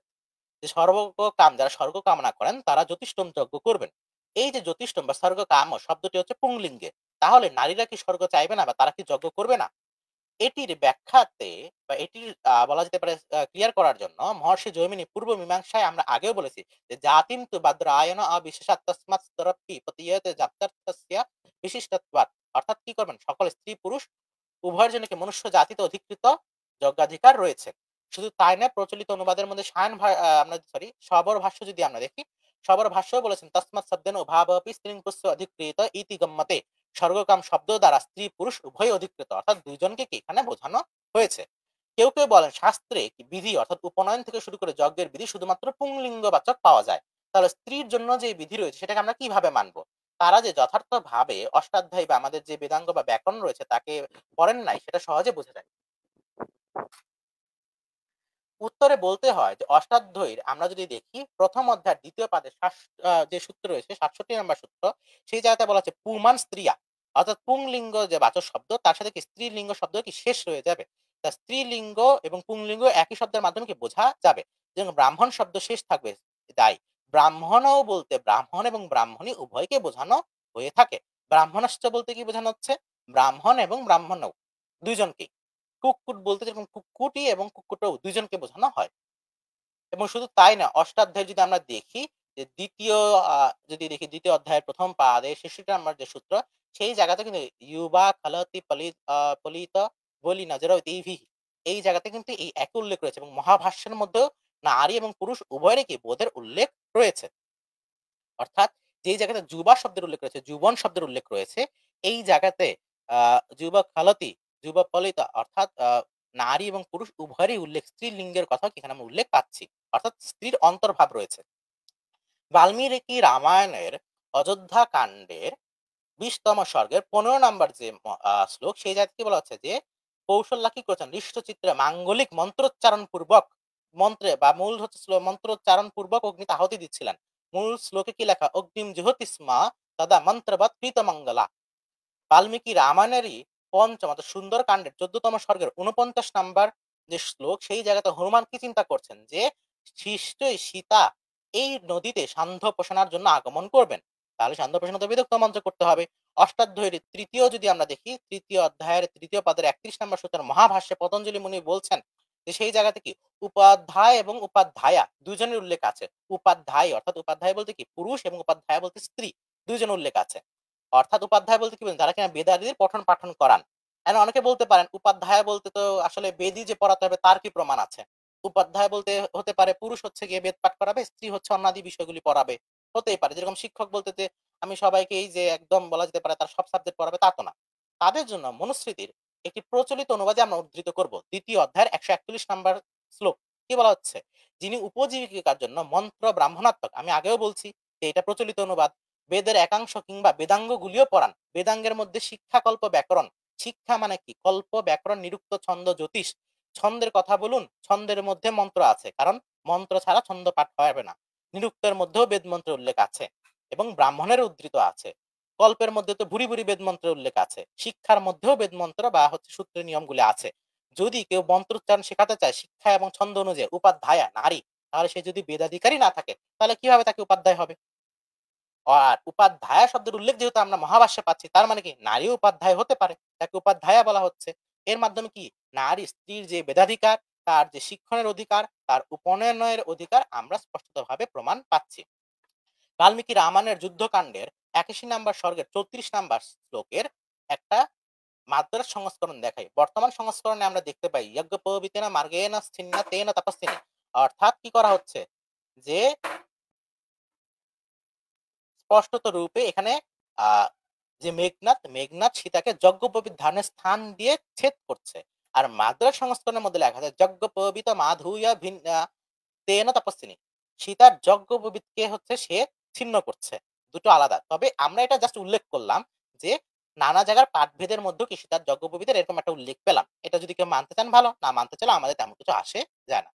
S1: যে স্বর্গ কাম যারা স্বর্গ কামনা করেন তারা জ্যোতিষ্ঠম যজ্ঞ করবেন। এই যে জ্যোতিষ্ঠম বা স্বর্গ কাম শব্দটি হচ্ছে পুংলিঙ্গে, তাহলে নারীরা কি স্বর্গ চাইবে না বা তারা কি যজ্ঞ করবে না? এটির ব্যাখ্যাতে বা এটির বলা যেতে পারে ক্লিয়ার করার জন্য মহর্ষি জৈমিনী পূর্ব মীমাংসায় আমরা আগেও বলেছি যে জাতিম তু বাদ্রায়ণ অবিশেষাৎ তস্মাৎ স্তরপি পতীয়তে জাত্যর্থস্য বিশিষ্টত্বাৎ, অর্থাৎ কি করবেন, সকল স্ত্রী পুরুষ উভয়ের জন্য কি মনুষ্য জাতিতে অধিকৃত যজ্ঞাধিকার রয়েছে। শুধু তাই না, প্রচলিত অনুবাদের মধ্যে আমরা সবর ভাষ্য যদি আমরা দেখি, সবর ভাষ্য বলেছেন তসমাৎ শব্দেন উভাবপি স্ত্রীং পুরুষ অধিকৃত ইতি গম্যতে, স্বর্গকাম শব্দ দ্বারা স্ত্রী পুরুষ উভয় অধিকৃত, অর্থাৎ দুইজনকে কি এখানে বোঝানো হয়েছে। কেউ কেউ বলেন শাস্ত্রে কি বিধি অর্থাৎ উপনয়ন থেকে শুরু করে যজ্ঞের বিধি শুধুমাত্র পুংলিঙ্গবাচক পাওয়া যায়, তাহলে স্ত্রীর জন্য যে বিধি রয়েছে সেটাকে আমরা কিভাবে মানবো? তারা যে যথার্থভাবে অষ্টাধ্যায়ী বা আমাদের যে বেদাঙ্গ বা ব্যাকরণ রয়েছে তাকে পড়েন নাই সেটা সহজে বোঝা যায়। উত্তরে বলতে হয় যে অষ্টাধ্যায়ীর আমরা যদি দেখি প্রথম অধ্যায়ের দ্বিতীয় পাদে যে সূত্র রয়েছে ৬৭ নম্বর সূত্র, সেই জায়গাতে বলা হচ্ছে পুমান স্ত্রিয়া, অর্থাৎ পুংলিঙ্গ যে বাচক শব্দ তার সাথে কি স্ত্রীলিঙ্গ শব্দ কি শেষ হয়ে যাবে। তা স্ত্রীলিঙ্গ এবং পুংলিঙ্গ একই শব্দের মাধ্যমে কি বোঝা যাবে, যেমন ব্রাহ্মণ শব্দ শেষ থাকবে তাই ব্রাহ্মণও বলতে ব্রাহ্মণ এবং ব্রাহ্মণী উভয়কে বোঝানো হয়ে থাকে। ব্রাহ্মণাশ্চ বলতে কি বোঝানো হচ্ছে, ব্রাহ্মণ এবং ব্রাহ্মণও দুইজনকেই। কুক্কুট বলতে যেরকম কুক্কুটি এবং কুক্কুটও দুইজনকে বোঝানো হয়। এবং শুধু তাই না, অষ্টাধ্যায় যদি আমরা দেখি যে যদি দেখি দ্বিতীয় অধ্যায়ের প্রথম পাদে ৬৬ নম্বর যে সূত্র, সেই জায়গাতে কিন্তু ইউবা খালাতি পলিত বলি নজর এই জায়গাতে কিন্তু এই একই উল্লেখ রয়েছে এবং মহাভাষ্যের মধ্যেও নারী এবং পুরুষ উভয়েরই কি বোধের উল্লেখ রয়েছে। অর্থাৎ যেই জায়গাতে যুবা শব্দের উল্লেখ রয়েছে, যুবন শব্দের উল্লেখ রয়েছে, এই জায়গাতে যুবা খালতি, যুবা পলিতা অর্থাৎ নারী এবং পুরুষ উভয়েরই উল্লেখ, স্ত্রীলিঙ্গের কথাও এখানে আমরা উল্লেখ পাচ্ছি, অর্থাৎ স্ত্রীর অন্তর্ভাব রয়েছে। বাল্মীকি রামায়ণের অযোধ্যা কাণ্ডের ২০তম স্বর্গের ১৫ নম্বর যে শ্লোক, সেই জায়গাতে বলা হচ্ছে যে কৌশল্যা কি করেছেন, হৃষ্টচিত্রে মাঙ্গলিক মন্ত্রোচ্চারণ পূর্বক মন্ত্রে বা মূল হচ্ছে মন্ত্রোচ্চারণ পূর্বক অগ্নিতে আহুতি দিচ্ছিলেন। মূল শ্লোকে কি লেখা, অগ্নিম জুহতি স্মা তদা মন্ত্রবৎ কৃতমঙ্গলা। বাল্মীকি রামায়ণেরই পঞ্চম অর্থাৎ সুন্দর কাণ্ডের ১৪তম স্বর্গের ৪৯ নাম্বার যে শ্লোক, সেই জায়গাতে হনুমান কি চিন্তা করছেন যে নিশ্চয়ই সীতা এই নদীতে সান্ধ্য পোষণার জন্য আগমন করবেন, তাহলে সান্ধ্য পোষণ তো বিদগ্ধ মন্ত্র করতে হবে। অষ্টাধ্যায়ীর তৃতীয় যদি আমরা দেখি, তৃতীয় অধ্যায়ের তৃতীয় পাদের ৩১ নম্বর সূত্রের মহাভাষ্যে পতঞ্জলি মুনি বলছেন যে সেই জায়গাতে কি উপাধ্যায় এবং উপাধ্যায়া দুজনের উল্লেখ আছে। উপাধ্যায় অর্থাৎ উপাধ্যায় বলতে কি পুরুষ এবং উপাধ্যায় বলতে স্ত্রী, দুইজন উল্লেখ আছে। অর্থাৎ উপাধ্যায় বলতে কি বলেন, যারা কিনা বেদাদিদের পঠন পাঠন করান। এখন অনেকে বলতে পারেন উপাধ্যায় বলতে তো আসলে বেদই যে পড়াতে হবে তার কি প্রমাণ আছে? উপাধ্যায় বলতে হতে পারে পুরুষ হচ্ছে গিয়ে বেদ পাঠ করাবে, স্ত্রী হচ্ছে অন্যাদি বিষয়গুলি পড়াবে। হতেই পারে, যেরকম শিক্ষক বলতে যে আমি সবাইকে এই যে একদম বলা যেতে পারে তার সব সাবজেক্ট পড়াবে তা তো না। তাদের জন্য মনুস্মৃতির একটি প্রচলিত অনুবাদে আমরা উদ্ধৃত করব দ্বিতীয় অধ্যায়ের ১৪১ নাম্বার শ্লোক। কি বলা হচ্ছে, যিনি উপজীবিকার জন্য মন্ত্র ব্রাহ্মণাত্মক, আমি আগেও বলছি যে এটা প্রচলিত অনুবাদ, বেদের একাংশ কিংবা বেদাঙ্গ গুলিও পড়ান। বেদাঙ্গের মধ্যে শিক্ষা কল্প ব্যাকরণ, শিক্ষা মানে কি কল্প ব্যাকরণ নিরুক্ত ছন্দ জ্যোতিষ, ছন্দের কথা বলুন, ছন্দের মধ্যে মন্ত্র আছে, কারণ মন্ত্র ছাড়া ছন্দ পাঠ হবে না। নিরুক্তের মধ্যেও বেদ মন্ত্রের উল্লেখ আছে এবং ব্রাহ্মণের উদ্ধৃত আছে। কল্পের মধ্যে তো ভুরি ভুরি বেদ মন্ত্রের উল্লেখ আছে, শিক্ষার মধ্যেও বেদ মন্ত্র বা হচ্ছে সূত্রের নিয়মগুলি আছে। যদি কেউ মন্ত্রোচ্চারণ শেখাতে চায় শিক্ষা এবং ছন্দ অনুযায়ী, উপাধ্যায়া নারী, তাহলে সে যদি বেদাধিকারী না থাকে তাহলে কিভাবে তাকে উপাধ্যায় হবে? আর উপাধ্যায়া শব্দের উল্লেখ যেহেতু আমরা মহাভাষ্যে পাচ্ছি, তার মানে কি নারীও উপাধ্যায় হতে পারে, তাকে উপাধ্যায়া বলা হচ্ছে। এর মাধ্যমে কি নারী স্ত্রীর যে বেদাধিকার, তার যে শিক্ষণের অধিকার, তার উপনয়নের অধিকার আমরা স্পষ্টভাবে প্রমাণ পাচ্ছি। বাল্মীকি রামায়ণের যুদ্ধকাণ্ডের ৮১ নাম্বার স্বর্গের ৩৪ নাম্বার শ্লোকের একটা মাদ্রাস সংস্করণ দেখাই। বর্তমান সংস্করণে আমরা দেখতে পাই যজ্ঞোপবীতেন মার্গেণ স্থিন্না তেন তপস্বিনী, অর্থাৎ কি করা হচ্ছে যে স্পষ্টত রূপে এখানে আহ যে মেঘনাথ সীতাকে যজ্ঞোপবীত ধারণের স্থান দিয়ে ছেদ করছে। আর মাদ্রাজ সংস্করণের মধ্যে লেখা আছে যজ্ঞোপবীত মাধুয়া তেন তপস্বিনী। সীতার যজ্ঞোপবীতকে হচ্ছে সে ছিন্ন করছে। দুটো আলাদা। তবে আমরা এটা জাস্ট উল্লেখ করলাম যে নানা জায়গার পাঠভেদের মধ্যেও কি সীতার যজ্ঞোপবীতের এরকম একটা উল্লেখ পেলাম। এটা যদি কেউ মানতে চান ভালো, না মানতে চাইলে আমাদের তেমন কিছু আসে যায় না।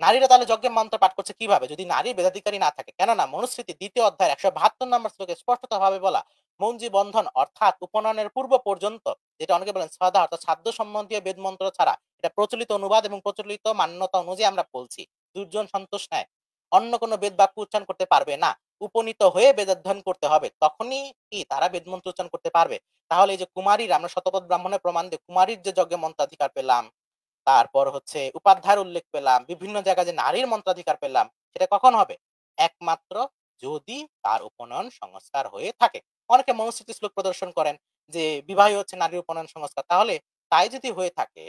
S1: নারীরা তাহলে যজ্ঞের মন্ত্র পাঠ করছে কিভাবে যদি নারীর বেদাধিকারী না থাকে? কেননা মনুস্মৃতি ২য় অধ্যায়ের ১৭২ নম্বর শ্লোকে স্পষ্টতভাবে বলা, মৌঞ্জি বন্ধন অর্থাৎ উপনয়নের পূর্ব পর্যন্ত, যেটা অনেকে বলেন শ্রদ্ধা অর্থাৎ সাধ্য সম্বন্ধীয় বেদ মন্ত্র ছাড়া, এটা প্রচলিত অনুবাদ এবং প্রচলিত মান্যতা অনুযায়ী আমরা বলছি, দুর্জন সন্তোষ নেয় অন্য কোনো বেদ বাক্য উচ্চারণ করতে পারবে না। উপনীত হয়ে বেদ অধ্যয়ন করতে হবে, তখনই কি তারা বেদ মন্ত্র উচ্চারণ করতে পারবে। তাহলে এই যে কুমারীর, আমরা শতপথ ব্রাহ্মণের প্রমাণ দিয়ে কুমারীর যে যজ্ঞে মন্ত্রাধিকার পেলাম, তারপর হচ্ছে উপাধ্যায়ের উল্লেখ পেলাম, বিভিন্ন জায়গায় যে নারীর মন্ত্রাধিকার পেলাম, সেটা কখন হবে? একমাত্র যদি তার উপনয়ন সংস্কার হয়ে থাকে। অনেকে মনুস্মৃতি শ্লোক প্রদর্শন করেন যে বিবাহই হচ্ছে নারীর উপনয়ন সংস্কার। তাহলে তাই যদি হয়ে থাকে,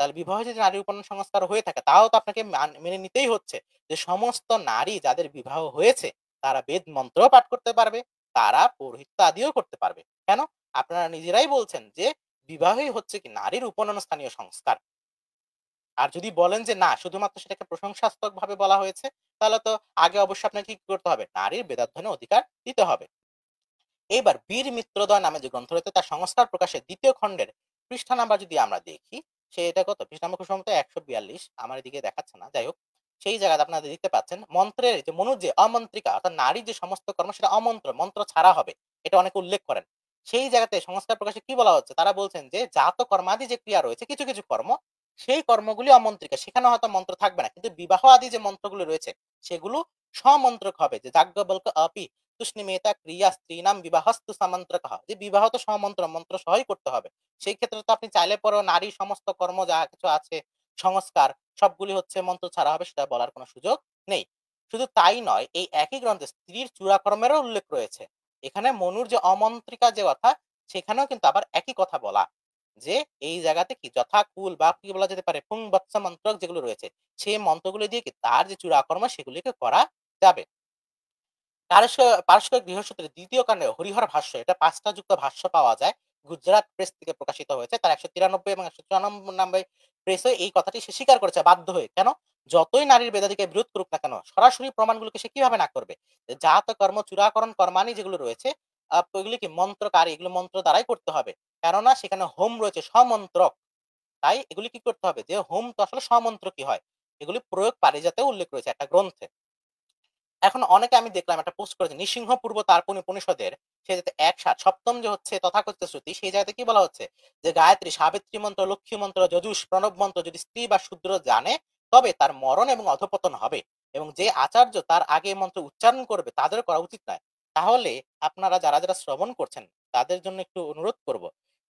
S1: তাহলে বিবাহ যদি নারীর উপনয়ন সংস্কার হয়ে থাকে, তাও তো আপনাকে মেনে নিতেই হচ্ছে যে সমস্ত নারী যাদের বিবাহ হয়েছে তারা বেদ মন্ত্র পাঠ করতে পারবে, তারা পৌরোহিত্য আদিও করতে পারবে। কেন? আপনারা নিজেরাই বলছেন যে বিবাহই হচ্ছে কি নারীর উপনয়ন স্থানীয় সংস্কার। আর যদি বলেন যে না, শুধুমাত্র সেটাকে প্রশংসাত্মক ভাবে বলা হয়েছে, তাহলে তো আগে অবশ্যই আপনাকে কি করতে হবে? নারীর বেদাধ্যয়নের অধিকার দিতে হবে। এইবার বীর মিত্রদয় নামে যে গ্রন্থ রয়েছে তার সংস্কার প্রকাশের ২য় খণ্ডের পৃষ্ঠা নাম্বার যদি আমরা দেখি, সেটা কত? পৃষ্ঠা নাম্বার খুব সম্ভবত ১৪২। আমার এদিকে দেখাচ্ছে না, যাই হোক। সেই জায়গাতে আপনারা দেখতে পাচ্ছেন মন্ত্রের যে মনুর যে অমন্ত্রিকা অর্থাৎ নারীর যে সমস্ত কর্ম সেটা অমন্ত্র, মন্ত্র ছাড়া হবে, এটা অনেকে উল্লেখ করেন। সেই জায়গাতে সংস্কার প্রকাশে কি বলা হচ্ছে? তারা বলছেন যে জাত কর্মাদি যে ক্রিয়া রয়েছে, কিছু কিছু কর্ম, সেই কর্মগুলি অমন্ত্রিকা, সেখানে হয়তো মন্ত্র থাকবে না, কিন্তু বিবাহ আদি যে মন্ত্রগুলো রয়েছে সেগুলো সমন্ত্রক হবে। যে যাজ্ঞবল্ক্য আপি তুষ্ণিমেতা ক্রিয়া স্ত্রীনাম বিবাহস্তু সামন্ত্রকঃ, যে বিবাহ তো সমন্ত্র, মন্ত্র সহই করতে হবে। সেই ক্ষেত্রে তো আপনি চাইলে পরেও নারী সমস্ত কর্ম যা কিছু আছে সংস্কার, সবগুলি হচ্ছে মন্ত্র ছাড়া হবে, সেটা বলার কোনো সুযোগ নেই। শুধু তাই নয়, এই একই গ্রন্থে স্ত্রীর চূড়াকর্মেরও উল্লেখ রয়েছে। এখানে মনুর যে অমন্ত্রিকা যে কথা, সেখানেও কিন্তু আবার একই কথা বলা, যে এই জায়গাতে কি যথাকুল বা কি বলা যেতে পারে পুং বৎস মন্ত্রক যেগুলো রয়েছে, সেই মন্ত্রগুলো দিয়ে কি তার যে চূড়াকর্ম সেগুলিকে করা যাবে। পারস্য গৃহসূত্রে ২য় কাণ্ডে হরিহর ভাষ্য, এটা ৫টা যুক্ত ভাষ্য পাওয়া যায়। গুজরাট প্রেস থেকে প্রকাশিত হয়েছে। তার ১৯৩ এবং ১৯৪ প্রেসে এই কথাটি সে স্বীকার করেছে বাধ্য হয়ে। কেন? যতই নারীর বেদাধিকার বিরোধ করুক না কেন, সরাসরি প্রমাণগুলোকে সে কিভাবে না করবে? যে জাত কর্ম চূড়াকরণ কর্মানি যেগুলো রয়েছে, ওইগুলি কি মন্ত্রকারী, এগুলো মন্ত্র দ্বারাই করতে হবে। কেননা সেখানে হোম রয়েছে সমন্ত্রক। তাই এগুলি কি করতে হবে? যে হোম তো আসলে সমন্ত্রকই হয়। এগুলি প্রয়োগ পারিজাতেও উল্লেখ রয়েছে একটা গ্রন্থে। এখন অনেকে আমি দেখলাম একটা পোস্ট করেছে নৃসিংহ পূর্ব তার্পণ উপনিষদের সে যাতে ১/৭ সপ্তম যে হচ্ছে তথাকথিত শ্রুতি, সেই জায়গাতে কি বলা হচ্ছে? যে গায়ত্রী, সাবিত্রী মন্ত্র, লক্ষ্মী মন্ত্র, যজুষ, প্রণব মন্ত্র যদি স্ত্রী বা শূদ্র জানে, তবে তার মরণ এবং অধঃপতন হবে, এবং যে আচার্য তার আগে এই মন্ত্র উচ্চারণ করবে তাদের করা উচিত নয়। তাহলে আপনারা যারা যারা শ্রবণ করছেন তাদের জন্য একটু অনুরোধ করব,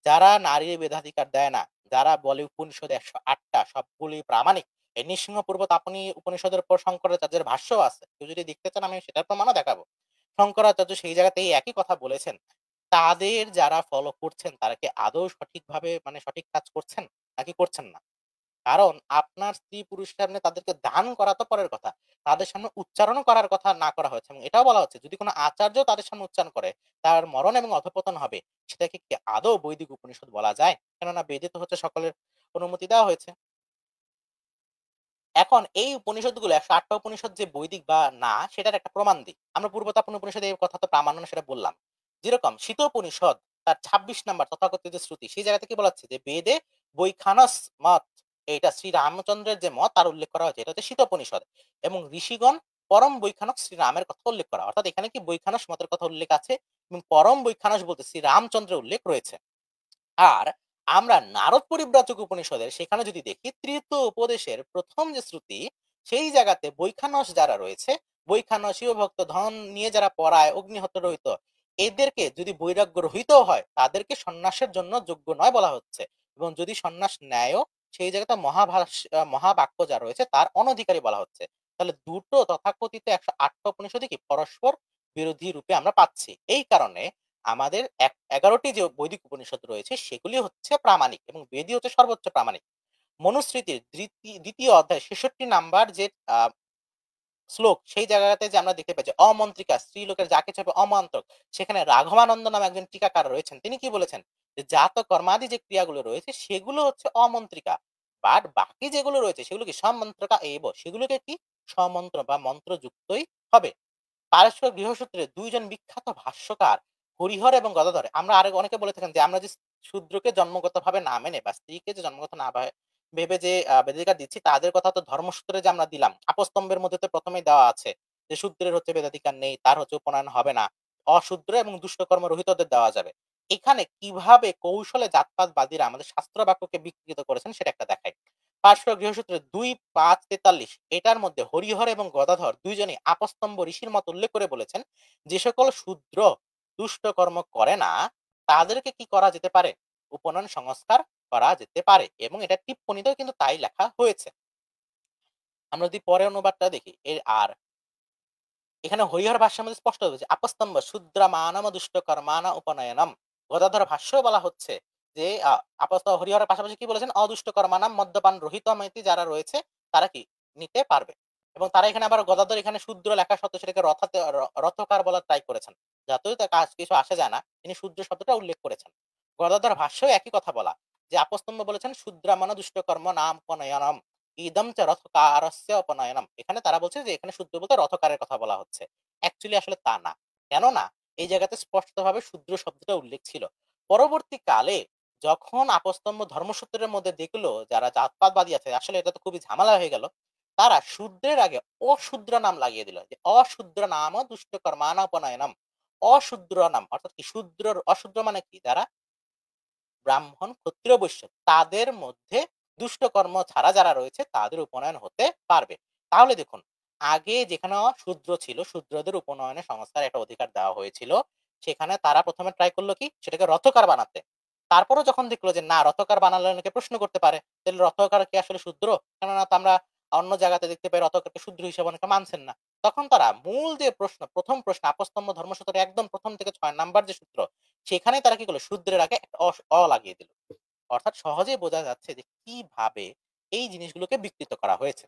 S1: যারা নারীর বেদাধিকার দেয় না, যারা বলে উপনিষদ ১০৮টা সবগুলি প্রামাণিক, এই নৃসিংহ পূর্ব তাপনী উপনিষদের উপর শঙ্করাচার্যের ভাষ্য আছে। কেউ যদি দেখতে চান আমি সেটার প্রমাণও দেখাবো। শঙ্করাচার্য সেই জায়গাতে এই একই কথা বলেছেন। তাদের যারা ফলো করছেন তারা কি আদৌ সঠিকভাবে মানে সঠিক কাজ করছেন নাকি করছেন না? কারণ আপনার স্ত্রী পুরুষের সামনে তাদেরকে দান করা তো পরের কথা। তাদের সামনে উচ্চারণও করার কথা না করা হয়েছে, এবং এটাও বলা হচ্ছে যদি কোনো আচার্য তাদের সামনে উচ্চারণ করে তার মরণ এবং অধঃপতন হবে। সেটাকে কি আদৌ বৈদিক উপনিষদ বলা যায়? কেননা বেদে তো হচ্ছে সকলের অনুমতি দেওয়া হয়েছে। এখন এই উপনিষদগুলো ১০৮ টা উপনিষদ যে বৈদিক বা না সেটার একটা প্রমাণ দিই। আমরা পূর্বতাপন উপনিষদে এই কথা তো প্রামাণ্য না সেটা বললাম। যেরকম শীতোপনিষদ তার ২৬ নাম্বার তথাকথিত শ্রুতি, সেই জায়গা থেকে বলা হচ্ছে যে বেদে বৈখানস মত, এটা শ্রী রামচন্দ্রের যে মত তার উল্লেখ করা হয়েছে, এটা হচ্ছে শীতোপনিষদ। এবং ঋষিগণ পরম বৈখানস শ্রীরামের কথা উল্লেখ করা, অর্থাৎ এখানে কি বৈখানস মতের কথা উল্লেখ আছে, এবং পরম বৈখানস বলতে শ্রী রামচন্দ্রের উল্লেখ রয়েছে। আর আমরা নারদ পরিব্রাজক উপনিষদের সেখানে যদি দেখি তৃতীয় উপদেশের প্রথম যে শ্রুতি, সেই জায়গাতে বৈখানস যারা রয়েছে, বৈখানস শিবভক্ত ধন নিয়ে যারা পড়ায় অগ্নিহত্র রহিত, এদেরকে যদি বৈরাগ্য রহিত হয় তাদেরকে সন্ন্যাসের জন্য যোগ্য নয় বলা হচ্ছে, এবং যদি সন্ন্যাস নেয়ও সেই জায়গাতে মহাবাক্য যা রয়েছে তার অনধিকারী বলা হচ্ছে। তাহলে দুটো তথাকথিত ১০৮টা উপনিষদই কি পরস্পর বিরোধী রূপে আমরা পাচ্ছি। এই কারণে আমাদের ১১টি যে বৈদিক উপনিষদ রয়েছে সেগুলি হচ্ছে প্রামাণিক, এবং বেদই হচ্ছে সর্বোচ্চ প্রামাণিক। মনুস্মৃতির ২য় অধ্যায় ৬৬ নাম্বার যে শ্লোক, সেই জায়গাতে যে আমরা দেখতে পাই যে অমন্ত্রিকা স্ত্রীলোকের যা কিছু হবে অমন্ত্রক, সেখানে রাঘবানন্দ নামে একজন টিকাকার রয়েছেন, তিনি কি বলেছেন? যে জাত কর্মাদি যে ক্রিয়াগুলো রয়েছে সেগুলো হচ্ছে অমন্ত্রিকা। বাট বাকি যেগুলো রয়েছে সেগুলো কি সমন্ত্রকা এব, সেগুলোকে কি সমন্ত্র বা মন্ত্রযুক্তই হবে। পারস্পরিক গৃহসূত্রে ২ জন বিখ্যাত ভাষ্যকার হরিহর এবং গদাধর, আমরা আরো অনেকে বলে থাকেন যে আমরা যে শূদ্রকে জন্মগতভাবে না মেনে বা স্ত্রীকে যে জন্মগত না ভেবে যে বেদাধিকার দিচ্ছি তাদের কথা তো ধর্মসূত্রে যে আমরা দিলাম। আপস্তম্ভের মধ্যে তো ১ম এই দেওয়া আছে যে শূদ্রের হচ্ছে বেদাধিকার নেই, তার হচ্ছে উপনয়ন হবে না। অশূদ্র এবং দুষ্টকর্ম রহিতদের দেওয়া যাবে। এখানে কিভাবে কৌশলে জাতপাতবাদীরা আমাদের শাস্ত্র বাক্যকে বিকৃত করেছেন সেটা একটা দেখাই। পারস্পরিক গৃহসূত্রে ২-৫-৪৩ এটার মধ্যে হরিহর এবং গদাধর ২ জনই আপস্তম্ভ ঋষির মত উল্লেখ করে বলেছেন, যে সকল শূদ্র দুষ্ট কর্ম করে না তাদেরকে কি করা যেতে পারে? উপনয়ন সংস্কার করা যেতে পারে এবং এটা টিপ্পণীতেও কিন্তু তাই লেখা হয়েছে। আমরা যদি পরের অনুবাদটা দেখি আর এখানে হরিহর ভাষ্যের মধ্যে স্পষ্ট হয়েছে আপস্তম্ভ শূদ্রামানম দুষ্ট কর্মানা উপনয়নম। গদাধর ভাষ্যও বলা হচ্ছে যে হরিহরের পাশাপাশি কি বলেছেন অদুষ্ট কর্মানাম মদ্যপান রহিত মেতি যারা রয়েছে তারা কি নিতে পারবে। এবং তারা এখানে আবার গদাধর এখানে শূদ্র লেখা সত্ত্বেও সেটাকে রথকার বলার ট্রাই করেছেন। যতই তার কাজ কিছু আসে যায় না তিনি শূদ্র শব্দটা উল্লেখ করেছেন। গদাধর ভাষ্যও একই কথা বলা যে আপস্তম্ভ বলেছেন শূদ্রামন দুষ্ট কর্ম নাম উপনয়নম ইদম চ রথকারস্য উপনয়নম। এখানে তারা বলছে যে এখানে শূদ্র বলতে রথকারের কথা বলা হচ্ছে। অ্যাকচুয়ালি আসলে তা না। কেননা এই জায়গাতে স্পষ্টভাবে শূদ্র শব্দটা উল্লেখ ছিল। পরবর্তীকালে যখন আপস্তম্ভ ধর্মসূত্রের মধ্যে দেখলো যারা জাতপাতবাদী আছে আসলে এটা তো খুবই ঝামেলা হয়ে গেল। তারা শূদ্রের আগে অশূদ্র নাম লাগিয়ে দিল। যে অশূদ্র নাম দুষ্ট কর্মানা উপনয়নম। অশূদ্র নাম অর্থাৎ কি অশূদ্র মানে কি? যারা ব্রাহ্মণ, ক্ষত্রিয়, বৈশ্য তাদের মধ্যে দুষ্টকর্ম ছাড়া যারা রয়েছে তাদের উপনয়ন হতে পারবে। তাহলে দেখুন আগে যেখানে শূদ্র ছিল, শূদ্রদের উপনয়নের সংস্থার একটা অধিকার দেওয়া হয়েছিল। সেখানে তারা ১ম এ ট্রাই করল কি? সেটাকে রথকার বানাতে। তারপরেও যখন দেখল যে না রথকার বানালে অনেকে প্রশ্ন করতে পারে, তাহলে রথকার কি আসলে শূদ্র? কেননা তো আমরা অন্য জায়গাতে দেখতে পাই রথকারকে শূদ্র হিসেবে অনেকে মানছেন না। তখন তারা মূল যে প্রশ্ন, ১ম প্রশ্ন আপস্তম্ভ ধর্মসূত্রের একদম ১ম থেকে ৬ নাম্বার যে সূত্র সেখানে তারা কি করল? শূদ্রের আগে একটা লাগিয়ে দিল। অর্থাৎ সহজেই বোঝা যাচ্ছে যে কিভাবে এই জিনিসগুলোকে বিকৃত করা হয়েছে।